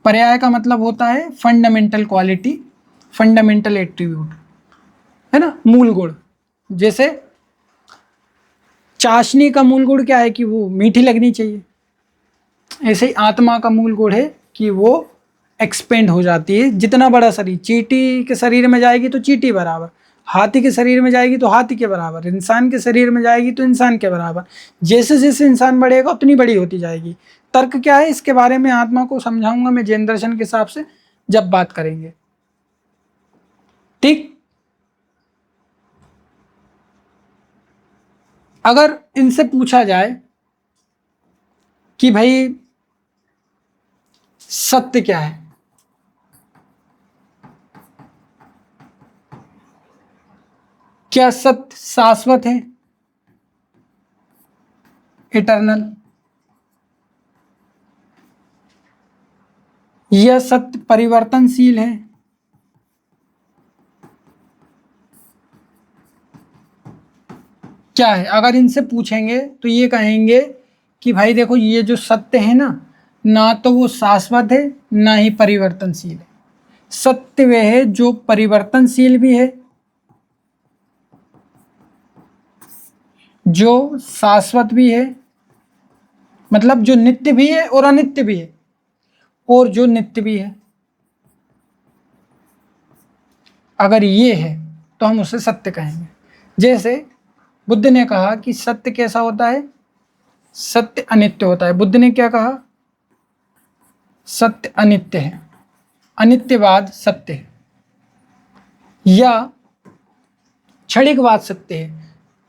पर्याय का मतलब होता है फंडामेंटल क्वालिटी, फंडामेंटल एट्रीब्यूट, है ना, मूल गुण। जैसे चाशनी का मूल गुण क्या है कि वो मीठी लगनी चाहिए, ऐसे ही आत्मा का मूल गुण है कि वो एक्सपेंड हो जाती है। जितना बड़ा शरीर, चींटी के शरीर में जाएगी तो चींटी बराबर, हाथी के शरीर में जाएगी तो हाथी के बराबर, इंसान के शरीर में जाएगी तो इंसान के बराबर। जैसे जैसे इंसान बढ़ेगा उतनी बड़ी होती जाएगी। तर्क क्या है इसके बारे में, आत्मा को समझाऊंगा मैं जैन दर्शन के हिसाब से जब बात करेंगे, ठीक। अगर इनसे पूछा जाए कि भाई सत्य क्या है, क्या सत्य शाश्वत है, इटर्नल, यह सत्य परिवर्तनशील है, क्या है? अगर इनसे पूछेंगे तो ये कहेंगे कि भाई देखो, ये जो सत्य है ना तो वो शाश्वत है ना ही परिवर्तनशील है। सत्य वह है जो परिवर्तनशील भी है, जो शाश्वत भी है, मतलब जो नित्य भी है और अनित्य भी है, और जो नित्य भी है। अगर ये है तो हम उसे सत्य कहेंगे। जैसे बुद्ध ने कहा कि सत्य कैसा होता है, सत्य अनित्य होता है। बुद्ध ने क्या कहा, सत्य अनित्य है, अनित्यवाद सत्य है, या क्षणिकवाद सत्य है।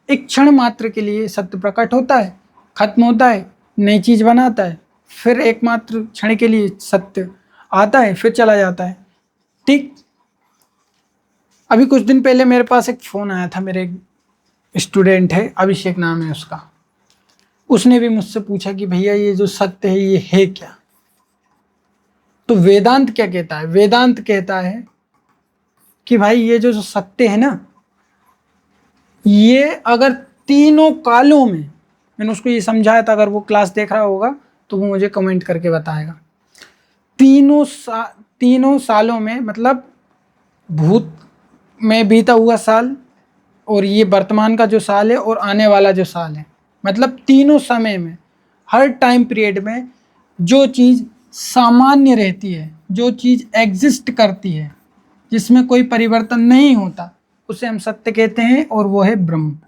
एक क्षण मात्र के लिए सत्य प्रकट होता है, खत्म होता है, नई चीज बनाता है, फिर एकमात्र क्षण के लिए सत्य आता है, फिर चला जाता है, ठीक। अभी कुछ दिन पहले मेरे पास एक फ़ोन आया था, मेरे स्टूडेंट है, अभिषेक नाम है उसका। उसने भी मुझसे पूछा कि भैया ये जो सत्य है ये है क्या। तो वेदांत क्या कहता है, वेदांत कहता है कि भाई ये जो सत्य है ना, ये अगर तीनों कालों में, मैंने उसको ये समझाया था, अगर वो क्लास देख रहा होगा तो वो मुझे कमेंट करके बताएगा। तीनों सालों में, मतलब भूत में बीता हुआ साल, और ये वर्तमान का जो साल है, और आने वाला जो साल है, मतलब तीनों समय में, हर टाइम पीरियड में जो चीज़ सामान्य रहती है, जो चीज़ एग्जिस्ट करती है, जिसमें कोई परिवर्तन नहीं होता, उसे हम सत्य कहते हैं, और वो है ब्रह्म।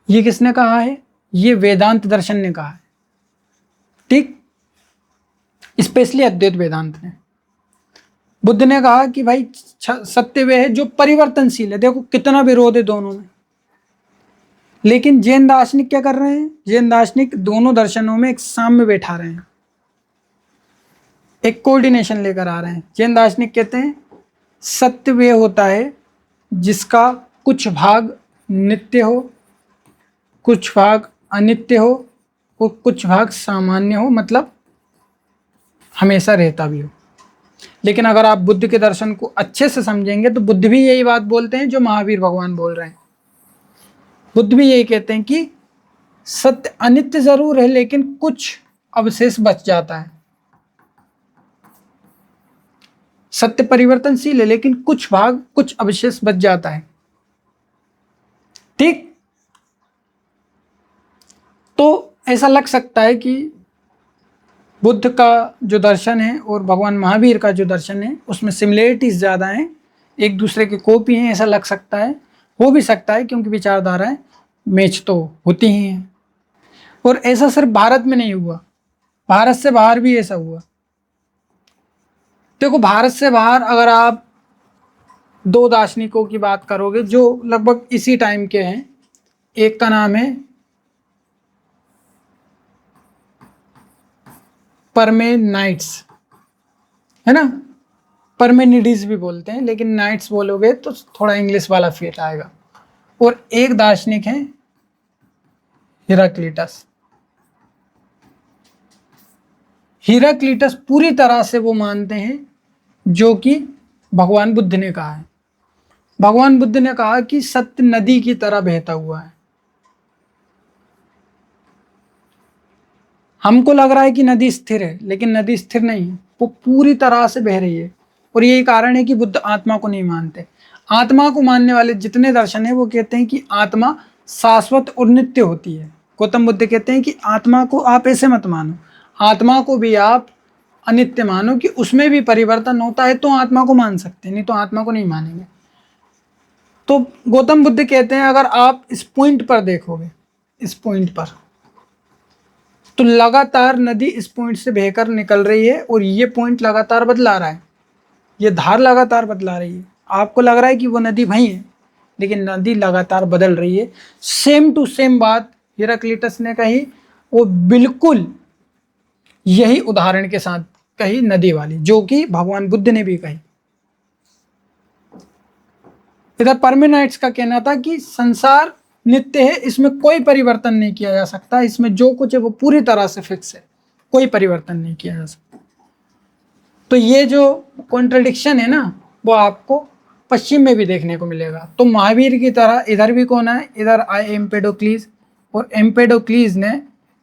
ये किसने कहा है, ये वेदांत दर्शन ने कहा है, ठीक, स्पेशली अद्वैत वेदांत ने। बुद्ध ने कहा कि भाई सत्य वह है जो परिवर्तनशील है। देखो कितना विरोध है दोनों में। लेकिन जैन दार्शनिक क्या कर रहे हैं, जैन दार्शनिक दोनों दर्शनों में एक साम्य बैठा रहे हैं, एक कोऑर्डिनेशन लेकर आ रहे हैं। जैन दार्शनिक कहते हैं सत्य वह होता है जिसका कुछ भाग नित्य हो, कुछ भाग अनित्य हो, और कुछ भाग सामान्य हो, मतलब हमेशा रहता भी हो। लेकिन अगर आप बुद्ध के दर्शन को अच्छे से समझेंगे तो बुद्ध भी यही बात बोलते हैं जो महावीर भगवान बोल रहे हैं। बुद्ध भी यही कहते हैं कि सत्य अनित्य जरूर है, लेकिन कुछ अवशेष बच जाता है। सत्य परिवर्तनशील है, लेकिन कुछ भाग, कुछ अवशेष बच जाता है। ठीक। तो ऐसा लग सकता है कि बुद्ध का जो दर्शन है और भगवान महावीर का जो दर्शन है उसमें सिमिलरिटीज ज़्यादा हैं, एक दूसरे के कॉपी हैं, ऐसा लग सकता है। हो भी सकता है क्योंकि विचारधाराएं मैच तो होती ही हैं। और ऐसा सिर्फ भारत में नहीं हुआ, भारत से बाहर भी ऐसा हुआ। देखो, भारत से बाहर अगर आप दो दार्शनिकों की बात करोगे जो लगभग इसी टाइम के हैं, एक का नाम है परमेनाइट्स, है ना, परमेनिडीज भी बोलते हैं, लेकिन नाइट्स बोलोगे तो थोड़ा इंग्लिश वाला फील आएगा। और एक दार्शनिक है हेराक्लिटस। हेराक्लिटस पूरी तरह से वो मानते हैं जो कि भगवान बुद्ध ने कहा है। भगवान बुद्ध ने कहा कि सत्य नदी की तरह बहता हुआ है। हमको लग रहा है कि नदी स्थिर है, लेकिन नदी स्थिर नहीं है, वो पूरी तरह से बह रही है। और यही कारण है कि बुद्ध आत्मा को नहीं मानते। आत्मा को मानने वाले जितने दर्शन है वो कहते हैं कि आत्मा शाश्वत और नित्य होती है। गौतम बुद्ध कहते हैं कि आत्मा को आप ऐसे मत मानो, आत्मा को भी आप अनित्य मानो, कि उसमें भी परिवर्तन होता है, तो आत्मा को मान सकते हैं, नहीं तो आत्मा को नहीं मानेंगे। तो गौतम बुद्ध कहते हैं अगर आप इस पॉइंट पर देखोगे, इस पॉइंट पर, तो लगातार नदी इस पॉइंट से बहकर निकल रही है और ये पॉइंट लगातार बदला रहा है, ये धार लगातार बदला रही है। आपको लग रहा है कि वो नदी वहीं है, लेकिन नदी लगातार बदल रही है। सेम टू सेम बात हेराक्लिटस ने कही, वो बिल्कुल यही उदाहरण के साथ कही नदी वाली, जो कि भगवान बुद्ध ने भी कही। इधर परमेनाइट्स का कहना था कि संसार नित्य है, इसमें कोई परिवर्तन नहीं किया जा सकता, इसमें जो कुछ है वो पूरी तरह से फिक्स है, कोई परिवर्तन नहीं किया जा सकता। तो ये जो कॉन्ट्रडिक्शन है ना, वो आपको पश्चिम में भी देखने को मिलेगा। तो महावीर की तरह इधर भी कौन है, इधर आए एम्पेडोक्लीज, और एम्पेडोक्लीज ने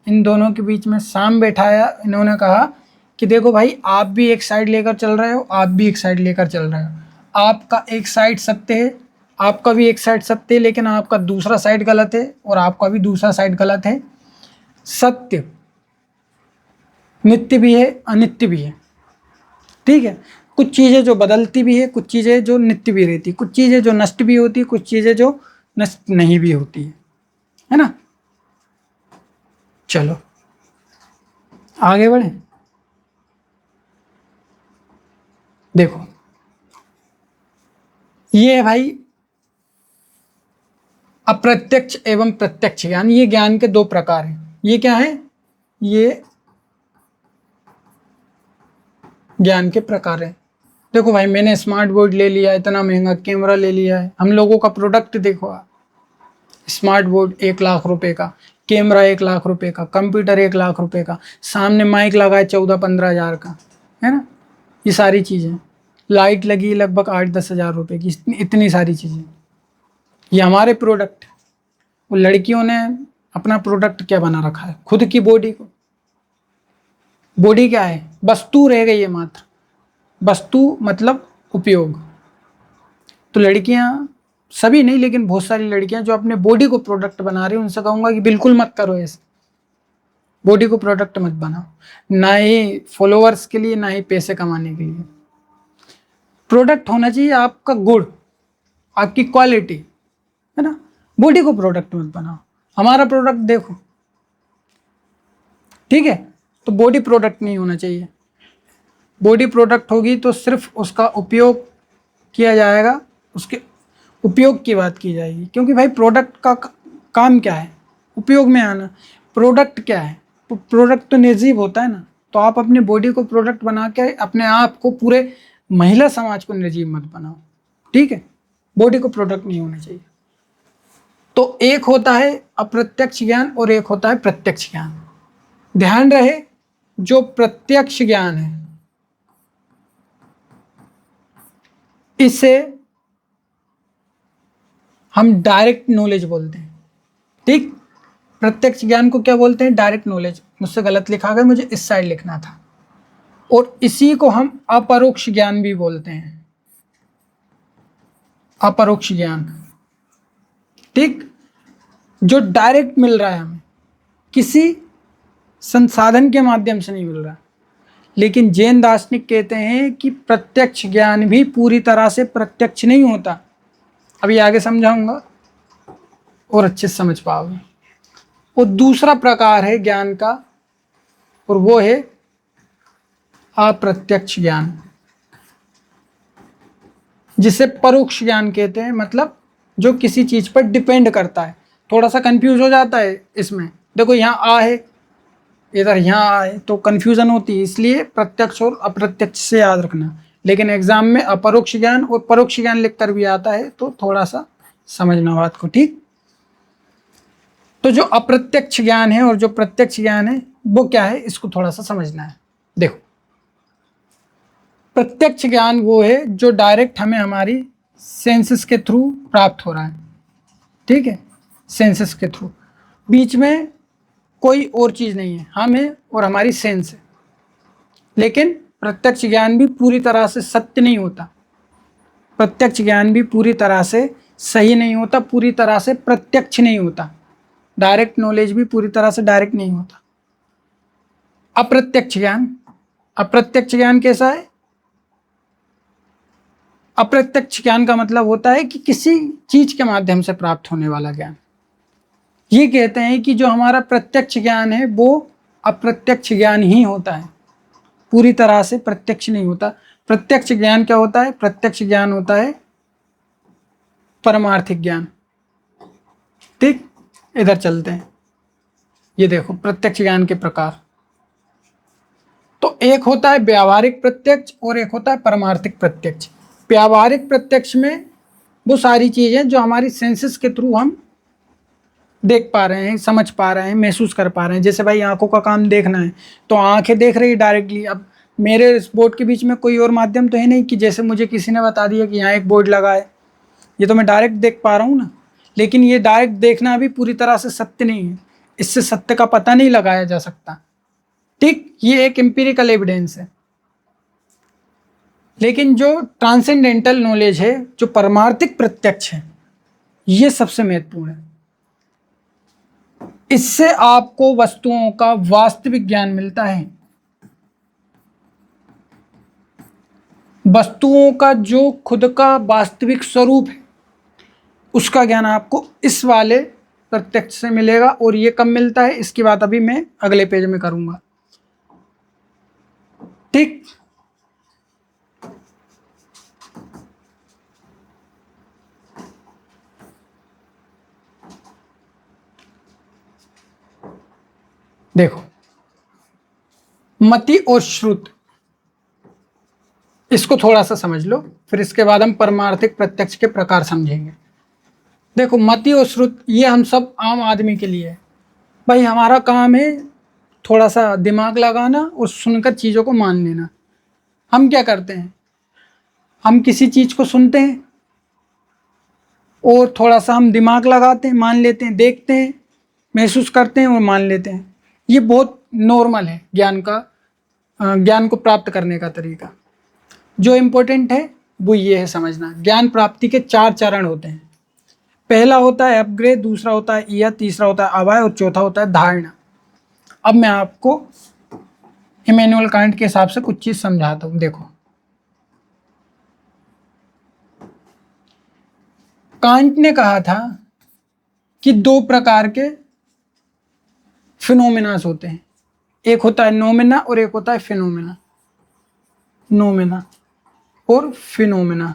इन दोनों के बीच में साम बैठाया। इन्होंने कहा कि देखो भाई, आप भी एक साइड लेकर चल रहे हो, आप भी एक साइड लेकर चल रहे हो, आपका एक साइड सत्य है, आपका भी एक साइड सत्य है, लेकिन आपका दूसरा साइड गलत है, और आपका भी दूसरा साइड गलत है। सत्य नित्य भी है, अनित्य भी है, ठीक है। कुछ चीज़ें जो बदलती भी है, कुछ चीज़ें जो नित्य भी रहती, कुछ चीज़ें जो नष्ट भी होती, कुछ चीज़ें जो नष्ट नहीं भी होती है ना। चलो आगे बढ़े। देखो, ये है भाई अप्रत्यक्ष एवं प्रत्यक्ष ज्ञान। ये ज्ञान के दो प्रकार हैं। ये क्या है, ये ज्ञान के प्रकार हैं। देखो भाई, मैंने स्मार्ट बोर्ड ले लिया, इतना महंगा कैमरा ले लिया है, हम लोगों का प्रोडक्ट देखो आप, स्मार्ट बोर्ड 1 लाख रुपए का, कैमरा 1 लाख रुपए का, कंप्यूटर 1 लाख रुपए का, सामने माइक लगा है 14-15 हज़ार का, है ना। ये सारी चीज़ें, लाइट लगी लगभग 8-10 हज़ार रुपए की, इतनी सारी चीज़ें, ये हमारे प्रोडक्ट। वो लड़कियों ने अपना प्रोडक्ट क्या बना रखा है, खुद की बॉडी को। बॉडी क्या है, वस्तु रह गई है मात्र, वस्तु मतलब उपयोग। तो लड़कियां, सभी नहीं लेकिन बहुत सारी लड़कियां जो अपने बॉडी को प्रोडक्ट बना रही हैं, उनसे कहूँगा कि बिल्कुल मत करो ऐसे, बॉडी को प्रोडक्ट मत बनाओ, ना ही फॉलोअर्स के लिए, ना ही पैसे कमाने के लिए। प्रोडक्ट होना चाहिए आपका गुण, आपकी क्वालिटी, है ना। बॉडी को प्रोडक्ट मत बनाओ। हमारा प्रोडक्ट देखो, ठीक है। तो बॉडी प्रोडक्ट नहीं होना चाहिए। बॉडी प्रोडक्ट होगी तो सिर्फ उसका उपयोग किया जाएगा, उसके उपयोग की बात की जाएगी, क्योंकि भाई प्रोडक्ट का काम क्या है, उपयोग में आना। प्रोडक्ट क्या है, प्रोडक्ट तो निर्जीव होता है ना। तो आप अपनी बॉडी को प्रोडक्ट बना के अपने आप को, पूरे महिला समाज को निर्जीव मत बनाओ, ठीक है। बॉडी को प्रोडक्ट नहीं होना चाहिए। तो एक होता है अप्रत्यक्ष ज्ञान और एक होता है प्रत्यक्ष ज्ञान। ध्यान रहे, जो प्रत्यक्ष ज्ञान है इसे हम डायरेक्ट नॉलेज बोलते हैं। ठीक, प्रत्यक्ष ज्ञान को क्या बोलते हैं? Direct knowledge. मुझसे गलत लिखा गया, मुझे इस साइड लिखना था। और इसी को हम अपरोक्ष ज्ञान भी बोलते हैं, अपरोक्ष ज्ञान। ठीक, जो डायरेक्ट मिल रहा है हमें, किसी संसाधन के माध्यम से नहीं मिल रहा। लेकिन जैन दार्शनिक कहते हैं कि प्रत्यक्ष ज्ञान भी पूरी तरह से प्रत्यक्ष नहीं होता। अभी आगे समझाऊंगा और अच्छे से समझ पाओगे। और दूसरा प्रकार है ज्ञान का, और वो है अप्रत्यक्ष ज्ञान, जिसे परोक्ष ज्ञान कहते हैं। मतलब जो किसी चीज पर डिपेंड करता है। थोड़ा सा कंफ्यूज हो जाता है इसमें, देखो यहाँ आ है, इधर यहाँ आए तो कन्फ्यूजन होती है, इसलिए प्रत्यक्ष और अप्रत्यक्ष से याद रखना। लेकिन एग्जाम में अपरोक्ष ज्ञान और परोक्ष ज्ञान लिखकर भी आता है, तो थोड़ा सा समझना बात को। ठीक, तो जो अप्रत्यक्ष ज्ञान है और जो प्रत्यक्ष ज्ञान है वो क्या है, इसको थोड़ा सा समझना है। देखो, प्रत्यक्ष ज्ञान वो है जो डायरेक्ट हमें हमारी सेंसेस के थ्रू प्राप्त हो रहा है। ठीक है, सेंसेस के थ्रू, बीच में कोई और चीज नहीं है, हम है और हमारी सेंस है। लेकिन प्रत्यक्ष ज्ञान भी पूरी तरह से सत्य नहीं होता, प्रत्यक्ष ज्ञान भी पूरी तरह से सही नहीं होता, पूरी तरह से प्रत्यक्ष नहीं होता। डायरेक्ट नॉलेज भी पूरी तरह से डायरेक्ट नहीं होता। अप्रत्यक्ष ज्ञान, अप्रत्यक्ष ज्ञान कैसा है? अप्रत्यक्ष ज्ञान का मतलब होता है कि किसी चीज के माध्यम से प्राप्त होने वाला ज्ञान। ये कहते हैं कि जो हमारा प्रत्यक्ष ज्ञान है वो अप्रत्यक्ष ज्ञान ही होता है, पूरी तरह से प्रत्यक्ष नहीं होता। प्रत्यक्ष ज्ञान क्या होता है? प्रत्यक्ष ज्ञान होता है परमार्थिक ज्ञान। ठीक, इधर चलते हैं। ये देखो प्रत्यक्ष ज्ञान के प्रकार, तो एक होता है व्यावहारिक प्रत्यक्ष और एक होता है परमार्थिक प्रत्यक्ष। व्यावहारिक प्रत्यक्ष में वो सारी चीजें जो हमारी सेंसेस के थ्रू हम देख पा रहे हैं, समझ पा रहे हैं, महसूस कर पा रहे हैं। जैसे भाई आंखों का काम देखना है तो आंखें देख रही डायरेक्टली। अब मेरे इस बोर्ड के बीच में कोई और माध्यम तो है नहीं कि जैसे मुझे किसी ने बता दिया कि यहाँ एक बोर्ड लगा है, ये तो मैं डायरेक्ट देख पा रहा हूँ ना। लेकिन ये डायरेक्ट देखना भी पूरी तरह से सत्य नहीं है, इससे सत्य का पता नहीं लगाया जा सकता। ठीक, ये एक एम्पिरिकल एविडेंस है। लेकिन जो ट्रांसेंडेंटल नॉलेज है, जो परमार्थिक प्रत्यक्ष है, ये सबसे महत्वपूर्ण है। इससे आपको वस्तुओं का वास्तविक ज्ञान मिलता है। वस्तुओं का जो खुद का वास्तविक स्वरूप है उसका ज्ञान आपको इस वाले प्रत्यक्ष से मिलेगा। और ये कब मिलता है, इसकी बात अभी मैं अगले पेज में करूंगा। ठीक, देखो मति और श्रुत, इसको थोड़ा सा समझ लो, फिर इसके बाद हम परमार्थिक प्रत्यक्ष के प्रकार समझेंगे। देखो मति और श्रुत ये हम सब आम आदमी के लिए है। भाई हमारा काम है थोड़ा सा दिमाग लगाना और सुनकर चीज़ों को मान लेना। हम क्या करते हैं, हम किसी चीज़ को सुनते हैं और थोड़ा सा हम दिमाग लगाते हैं, मान लेते हैं, देखते हैं, महसूस करते हैं और मान लेते हैं। ये बहुत नॉर्मल है ज्ञान का, ज्ञान को प्राप्त करने का तरीका। जो इम्पोर्टेंट है वो ये है समझना, ज्ञान प्राप्ति के 4 चरण होते हैं। पहला होता है अपग्रेड, दूसरा होता है ईयत, तीसरा होता है अवाय और चौथा होता है धारणा। अब मैं आपको इमैनुअल कांट के हिसाब से कुछ चीज़ समझाता हूँ। देखो कांट ने कहा था कि 2 प्रकार के फिनोमिनास होते हैं, एक होता है नोमेना और एक होता है फिनोमेना। नोमेना और फिनोमेना।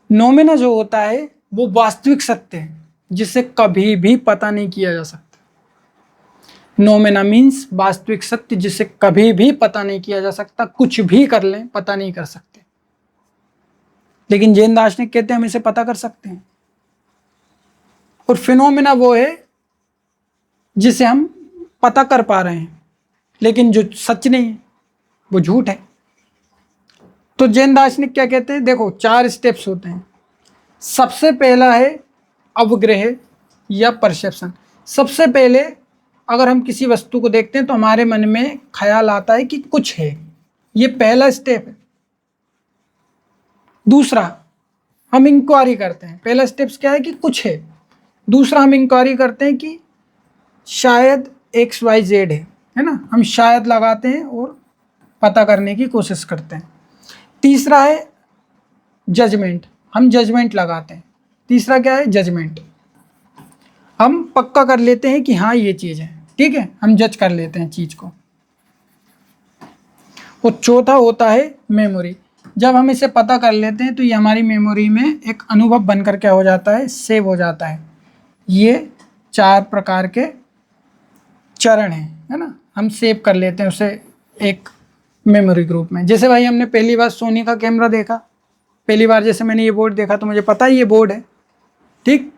नोमेना जो होता है वो वास्तविक सत्य है जिसे कभी भी पता नहीं किया जा सकता। नोमेना मीन्स वास्तविक सत्य जिसे कभी भी पता नहीं किया जा सकता, कुछ भी कर लें पता नहीं कर सकते। लेकिन जैन दार्शनिक कहते हैं हम इसे पता कर सकते हैं। और फिनोमेना वो है जिसे हम पता कर पा रहे हैं, लेकिन जो सच नहीं है वो झूठ है। तो जैन दार्शनिक क्या कहते हैं, देखो 4 स्टेप्स होते हैं। सबसे पहला है अवग्रह या परसेप्शन। सबसे पहले अगर हम किसी वस्तु को देखते हैं तो हमारे मन में ख्याल आता है कि कुछ है, ये पहला स्टेप है। दूसरा, हम इंक्वायरी करते हैं। पहला स्टेप्स क्या है कि कुछ है। दूसरा, हम इंक्वायरी करते हैं कि शायद XYZ है ना, हम शायद लगाते हैं और पता करने की कोशिश करते हैं। तीसरा है जजमेंट, हम जजमेंट लगाते हैं। तीसरा क्या है, जजमेंट, हम पक्का कर लेते हैं कि हाँ ये चीज़ है, ठीक है, हम जज कर लेते हैं चीज़ को। और चौथा होता है मेमोरी। जब हम इसे पता कर लेते हैं तो ये हमारी मेमोरी में एक अनुभव बनकर क्या हो जाता है, सेव हो जाता है। ये 4 प्रकार के चरण हैं, है ना, हम सेव कर लेते हैं उसे एक मेमोरी ग्रुप में। जैसे भाई हमने पहली बार सोनी का कैमरा देखा, पहली बार जैसे मैंने ये बोर्ड देखा तो मुझे पता है ये बोर्ड है, ठीक।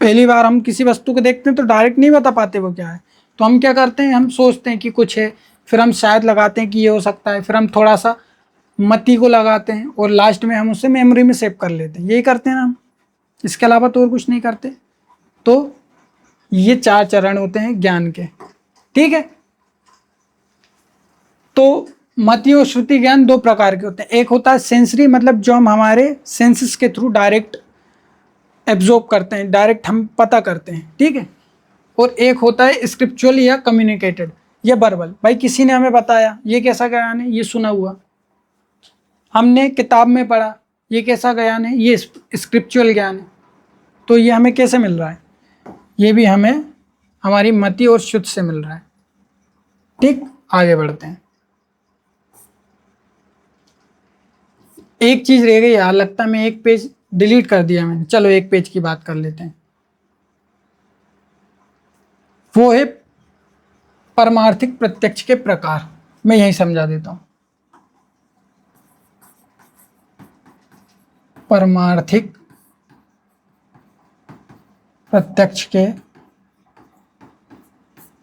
पहली बार हम किसी वस्तु को देखते हैं तो डायरेक्ट नहीं बता पाते वो क्या है, तो हम क्या करते हैं, हम सोचते हैं कि कुछ है, फिर हम शायद लगाते हैं कि ये हो सकता है, फिर हम थोड़ा सा मति को लगाते हैं और लास्ट में हम उसे मेमोरी में सेव कर लेते हैं। यही करते हैं ना हम, इसके अलावा तो और कुछ नहीं करते। तो ये 4 चरण होते हैं ज्ञान के, ठीक है। तो मति और श्रुति ज्ञान 2 प्रकार के होते हैं। एक होता है सेंसरी, मतलब जो हम हमारे सेंसेस के थ्रू डायरेक्ट एब्जॉर्ब करते हैं, डायरेक्ट हम पता करते हैं, ठीक है। और एक होता है स्क्रिप्चुअल या कम्युनिकेटेड या वर्बल, भाई किसी ने हमें बताया, ये कैसा ज्ञान है, ये सुना हुआ, हमने किताब में पढ़ा, ये कैसा ज्ञान है, ये स्क्रिप्चुअल ज्ञान है। तो ये हमें कैसे मिल रहा है, ये भी हमें हमारी मति और शुद्ध से मिल रहा है, ठीक। आगे बढ़ते हैं। एक चीज रह गई यार, लगता है मैं एक पेज डिलीट कर दिया मैंने, चलो एक पेज की बात कर लेते हैं। वो है परमार्थिक प्रत्यक्ष के प्रकार। मैं यही समझा देता हूं। परमार्थिक प्रत्यक्ष के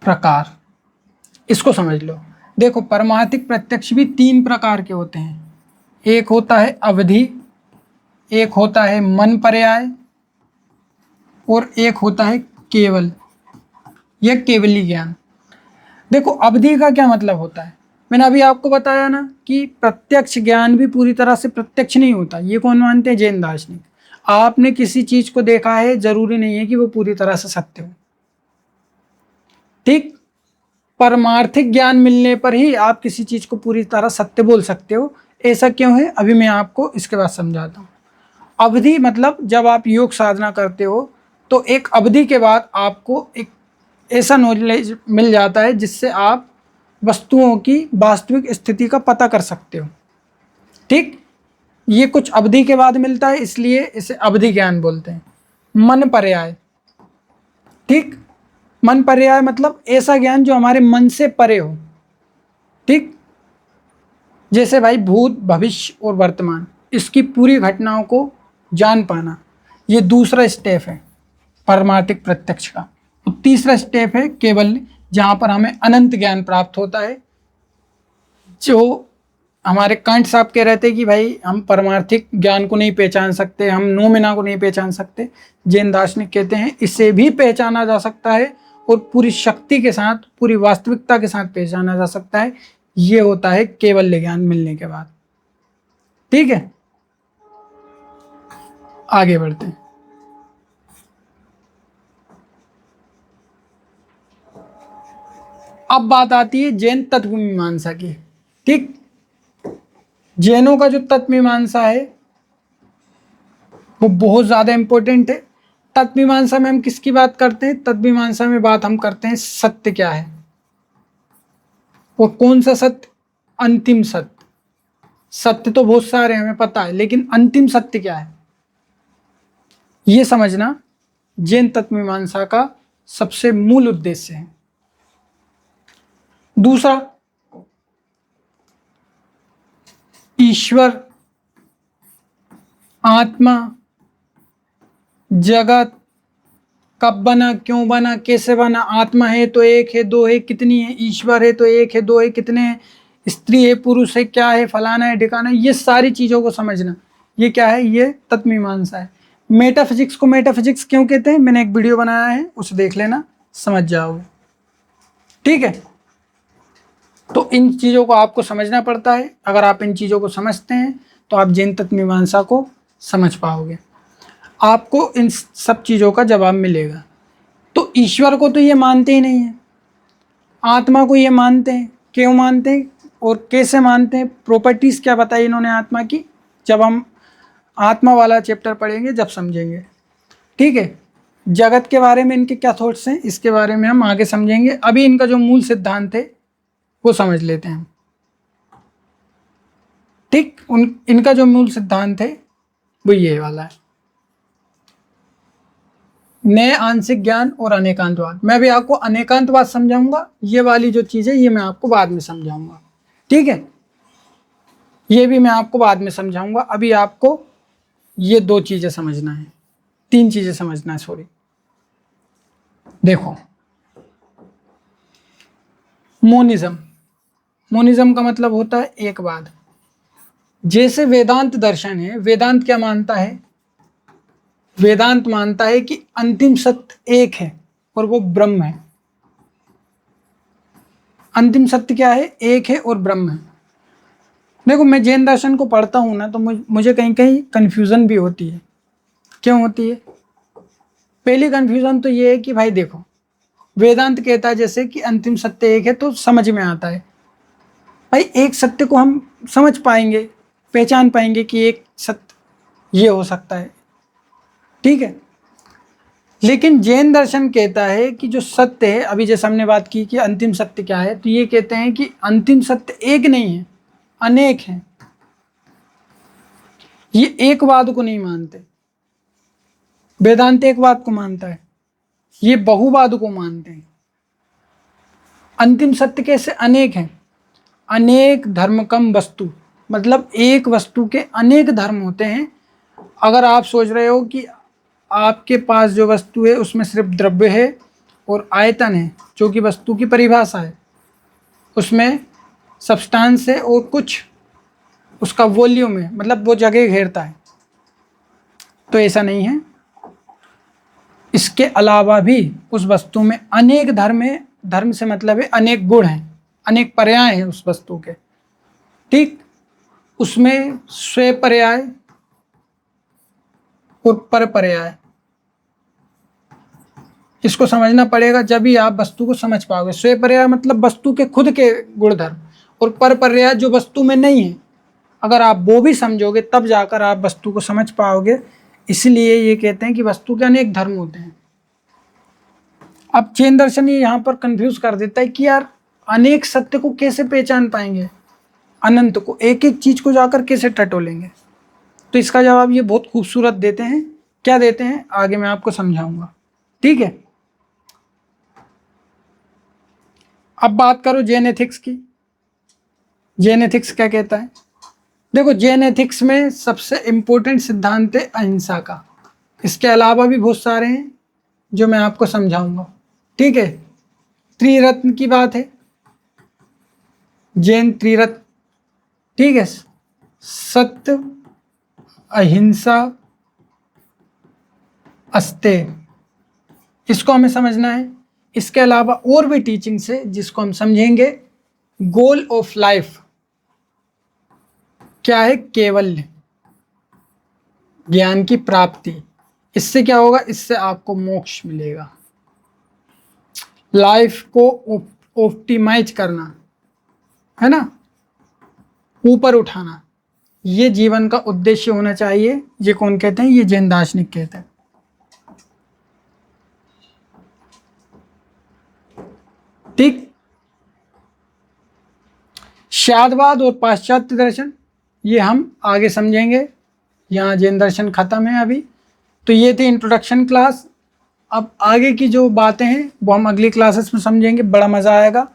प्रकार, इसको समझ लो। देखो परमार्थिक प्रत्यक्ष भी 3 प्रकार के होते हैं। एक होता है अवधि, एक होता है मन पर्याय, और एक होता है केवल या केवली ज्ञान। देखो अवधि का क्या मतलब होता है, मैंने अभी आपको बताया ना कि प्रत्यक्ष ज्ञान भी पूरी तरह से प्रत्यक्ष नहीं होता। ये कौन मानते हैं, जैन दार्शनिक। आपने किसी चीज को देखा है, जरूरी नहीं है कि वो पूरी तरह से सत्य हो, ठीक। परमार्थिक ज्ञान मिलने पर ही आप किसी चीज को पूरी तरह सत्य बोल सकते हो। ऐसा क्यों है, अभी मैं आपको इसके बाद समझाता हूँ। अवधि मतलब जब आप योग साधना करते हो तो एक अवधि के बाद आपको एक ऐसा नॉलेज मिल जाता है जिससे आप वस्तुओं की वास्तविक स्थिति का पता कर सकते हो, ठीक। ये कुछ अवधि के बाद मिलता है, इसलिए इसे अवधि ज्ञान बोलते हैं। मन पर्याय, ठीक। मन पर्याय मतलब ऐसा ज्ञान जो हमारे मन से परे हो, ठीक। जैसे भाई भूत, भविष्य और वर्तमान, इसकी पूरी घटनाओं को जान पाना, ये दूसरा स्टेप है परमार्थिक प्रत्यक्ष का। तो तीसरा स्टेप है केवल, जहां पर हमें अनंत ज्ञान प्राप्त होता है। जो हमारे कांट साहब कह रहे थे कि भाई हम परमार्थिक ज्ञान को नहीं पहचान सकते, हम नोमेना को नहीं पहचान सकते, जैन दार्शनिक कहते हैं इसे भी पहचाना जा सकता है और पूरी शक्ति के साथ, पूरी वास्तविकता के साथ पहचाना जा सकता है। ये होता है केवल ज्ञान मिलने के बाद, ठीक है। आगे बढ़ते हैं। अब बात आती है जैन तत्व मीमांसा की, ठीक। जैनों का जो तत्व मीमांसा है वो बहुत ज्यादा इंपॉर्टेंट है। तत्व मीमांसा में हम किसकी बात करते हैं, तत्व मीमांसा में बात हम करते हैं सत्य क्या है, वो कौन सा सत्य, अंतिम सत्य। सत्य तो बहुत सारे हमें पता है, लेकिन अंतिम सत्य क्या है, ये समझना जैन तत्व मीमांसा का सबसे मूल उद्देश्य है। दूसरा, ईश्वर, आत्मा, जगत, कब बना, क्यों बना, कैसे बना, आत्मा है तो एक है, दो है, कितनी है, ईश्वर है तो एक है, दो है, कितने हैं, स्त्री है, पुरुष है, क्या है, फलाना है, ढिकाना है, ये सारी चीज़ों को समझना, ये क्या है, ये तत्वमीमांसा है। मेटाफिजिक्स को मेटाफिजिक्स क्यों कहते हैं, मैंने एक वीडियो बनाया है, उसे देख लेना, समझ जाओगे। ठीक है, तो इन चीज़ों को आपको समझना पड़ता है। अगर आप इन चीज़ों को समझते हैं तो आप जैन तत्वमीमांसा को समझ पाओगे, आपको इन सब चीज़ों का जवाब मिलेगा। तो ईश्वर को तो ये मानते ही नहीं है, आत्मा को ये मानते हैं, क्यों मानते हैं और कैसे मानते हैं, प्रॉपर्टीज़ क्या बताई इन्होंने आत्मा की, जब हम आत्मा वाला चैप्टर पढ़ेंगे जब समझेंगे। ठीक है, जगत के बारे में इनके क्या थॉट्स हैं, इसके बारे में हम आगे समझेंगे। अभी इनका जो मूल सिद्धांत है वो समझ लेते हैं। ठीक, इनका जो मूल सिद्धांत है वो ये वाला है, नए आंशिक ज्ञान और अनेकांतवाद। मैं भी आपको अनेकांतवाद समझाऊंगा, ये वाली जो चीज़ है ये मैं आपको बाद में समझाऊंगा। ठीक है, ये भी मैं आपको बाद में समझाऊंगा। अभी आपको ये दो चीज़ें समझना है, तीन चीज़ें समझना है, सॉरी। देखो, मोनिज्म, मोनिज्म का मतलब होता है एकवाद। जैसे वेदांत दर्शन है, वेदांत क्या मानता है, वेदांत मानता है कि अंतिम सत्य एक है और वो ब्रह्म है। अंतिम सत्य क्या है, एक है और ब्रह्म है। देखो, मैं जैन दर्शन को पढ़ता हूँ ना, तो मुझे कहीं कहीं कन्फ्यूज़न भी होती है। क्यों होती है? पहली कन्फ्यूज़न तो ये है कि भाई देखो, वेदांत कहता है जैसे कि अंतिम सत्य एक है, तो समझ में आता है भाई, एक सत्य को हम समझ पाएंगे, पहचान पाएंगे कि एक सत्य ये हो सकता है। ठीक है, लेकिन जैन दर्शन कहता है कि जो सत्य है, अभी जैसे हमने बात की कि अंतिम सत्य क्या है, तो ये कहते हैं कि अंतिम सत्य एक नहीं है, अनेक है। ये एकवाद को नहीं मानते, वेदांत एकवाद को मानता है, ये बहुवाद को मानते हैं। अंतिम सत्य कैसे अनेक है, अनेक धर्मकम वस्तु, मतलब एक वस्तु के अनेक धर्म होते हैं। अगर आप सोच रहे हो कि आपके पास जो वस्तु है उसमें सिर्फ द्रव्य है और आयतन है, जो कि वस्तु की परिभाषा है, उसमें सब्सटेंस है और कुछ उसका वॉल्यूम है, मतलब वो जगह घेरता है, तो ऐसा नहीं है। इसके अलावा भी उस वस्तु में अनेक धर्म है, धर्म से मतलब है अनेक गुण हैं, अनेक पर्याय हैं उस वस्तु के। ठीक, उसमें स्व पर्याय और पर पर्याय, इसको समझना पड़ेगा, जब भी आप वस्तु को समझ पाओगे। स्व पर्याय मतलब वस्तु के खुद के गुणधर्म, और पर पर्याय जो वस्तु में नहीं है। अगर आप वो भी समझोगे तब जाकर आप वस्तु को समझ पाओगे। इसलिए ये कहते हैं कि वस्तु के अनेक धर्म होते हैं। अब जैन दर्शन ये यहाँ पर कंफ्यूज कर देता है कि यार अनेक सत्य को कैसे पहचान पाएंगे, अनंत को, एक एक चीज को जाकर कैसे टटोलेंगे। तो इसका जवाब ये बहुत खूबसूरत देते हैं। क्या देते हैं आगे मैं आपको समझाऊंगा। ठीक है, अब बात करो जैन एथिक्स की। जैन एथिक्स क्या कहता है? देखो, जैन एथिक्स में सबसे इंपॉर्टेंट सिद्धांत है अहिंसा का। इसके अलावा भी बहुत सारे हैं जो मैं आपको समझाऊंगा। ठीक है, त्रिरत्न की बात है, जैन त्रिरत्न। ठीक है, सत्य, अहिंसा, अस्तेय, इसको हमें समझना है। इसके अलावा और भी टीचिंग्स है जिसको हम समझेंगे। गोल ऑफ लाइफ क्या है? केवल्य, ज्ञान की प्राप्ति। इससे क्या होगा? इससे आपको मोक्ष मिलेगा। लाइफ को ऑप्टिमाइज करना है ना, ऊपर उठाना, ये जीवन का उद्देश्य होना चाहिए। ये कौन कहते हैं? ये जैन दार्शनिक कहते हैं। ठीक, शादवाद और पाश्चात्य दर्शन ये हम आगे समझेंगे। यहाँ जैन दर्शन खत्म है अभी। तो ये थी इंट्रोडक्शन क्लास। अब आगे की जो बातें हैं वो हम अगली क्लासेस में समझेंगे। बड़ा मज़ा आएगा।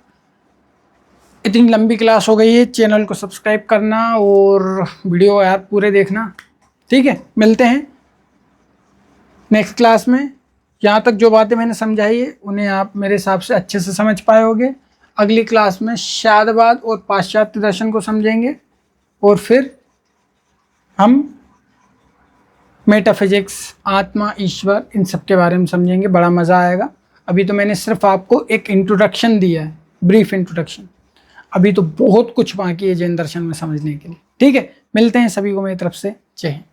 इतनी लंबी क्लास हो गई है, चैनल को सब्सक्राइब करना और वीडियो यार पूरे देखना। ठीक है, मिलते हैं नेक्स्ट क्लास में। यहाँ तक जो बातें मैंने समझाई है उन्हें आप मेरे हिसाब से अच्छे से समझ पाए होंगे। अगली क्लास में शादवाद और पाश्चात्य दर्शन को समझेंगे और फिर हम मेटाफिजिक्स, आत्मा, ईश्वर, इन सब के बारे में समझेंगे। बड़ा मज़ा आएगा। अभी तो मैंने सिर्फ आपको एक इंट्रोडक्शन दिया है, ब्रीफ इंट्रोडक्शन। अभी तो बहुत कुछ बाकी है जैन दर्शन में समझने के लिए। ठीक है, मिलते हैं सभी को मेरी तरफ से। जय हिंद।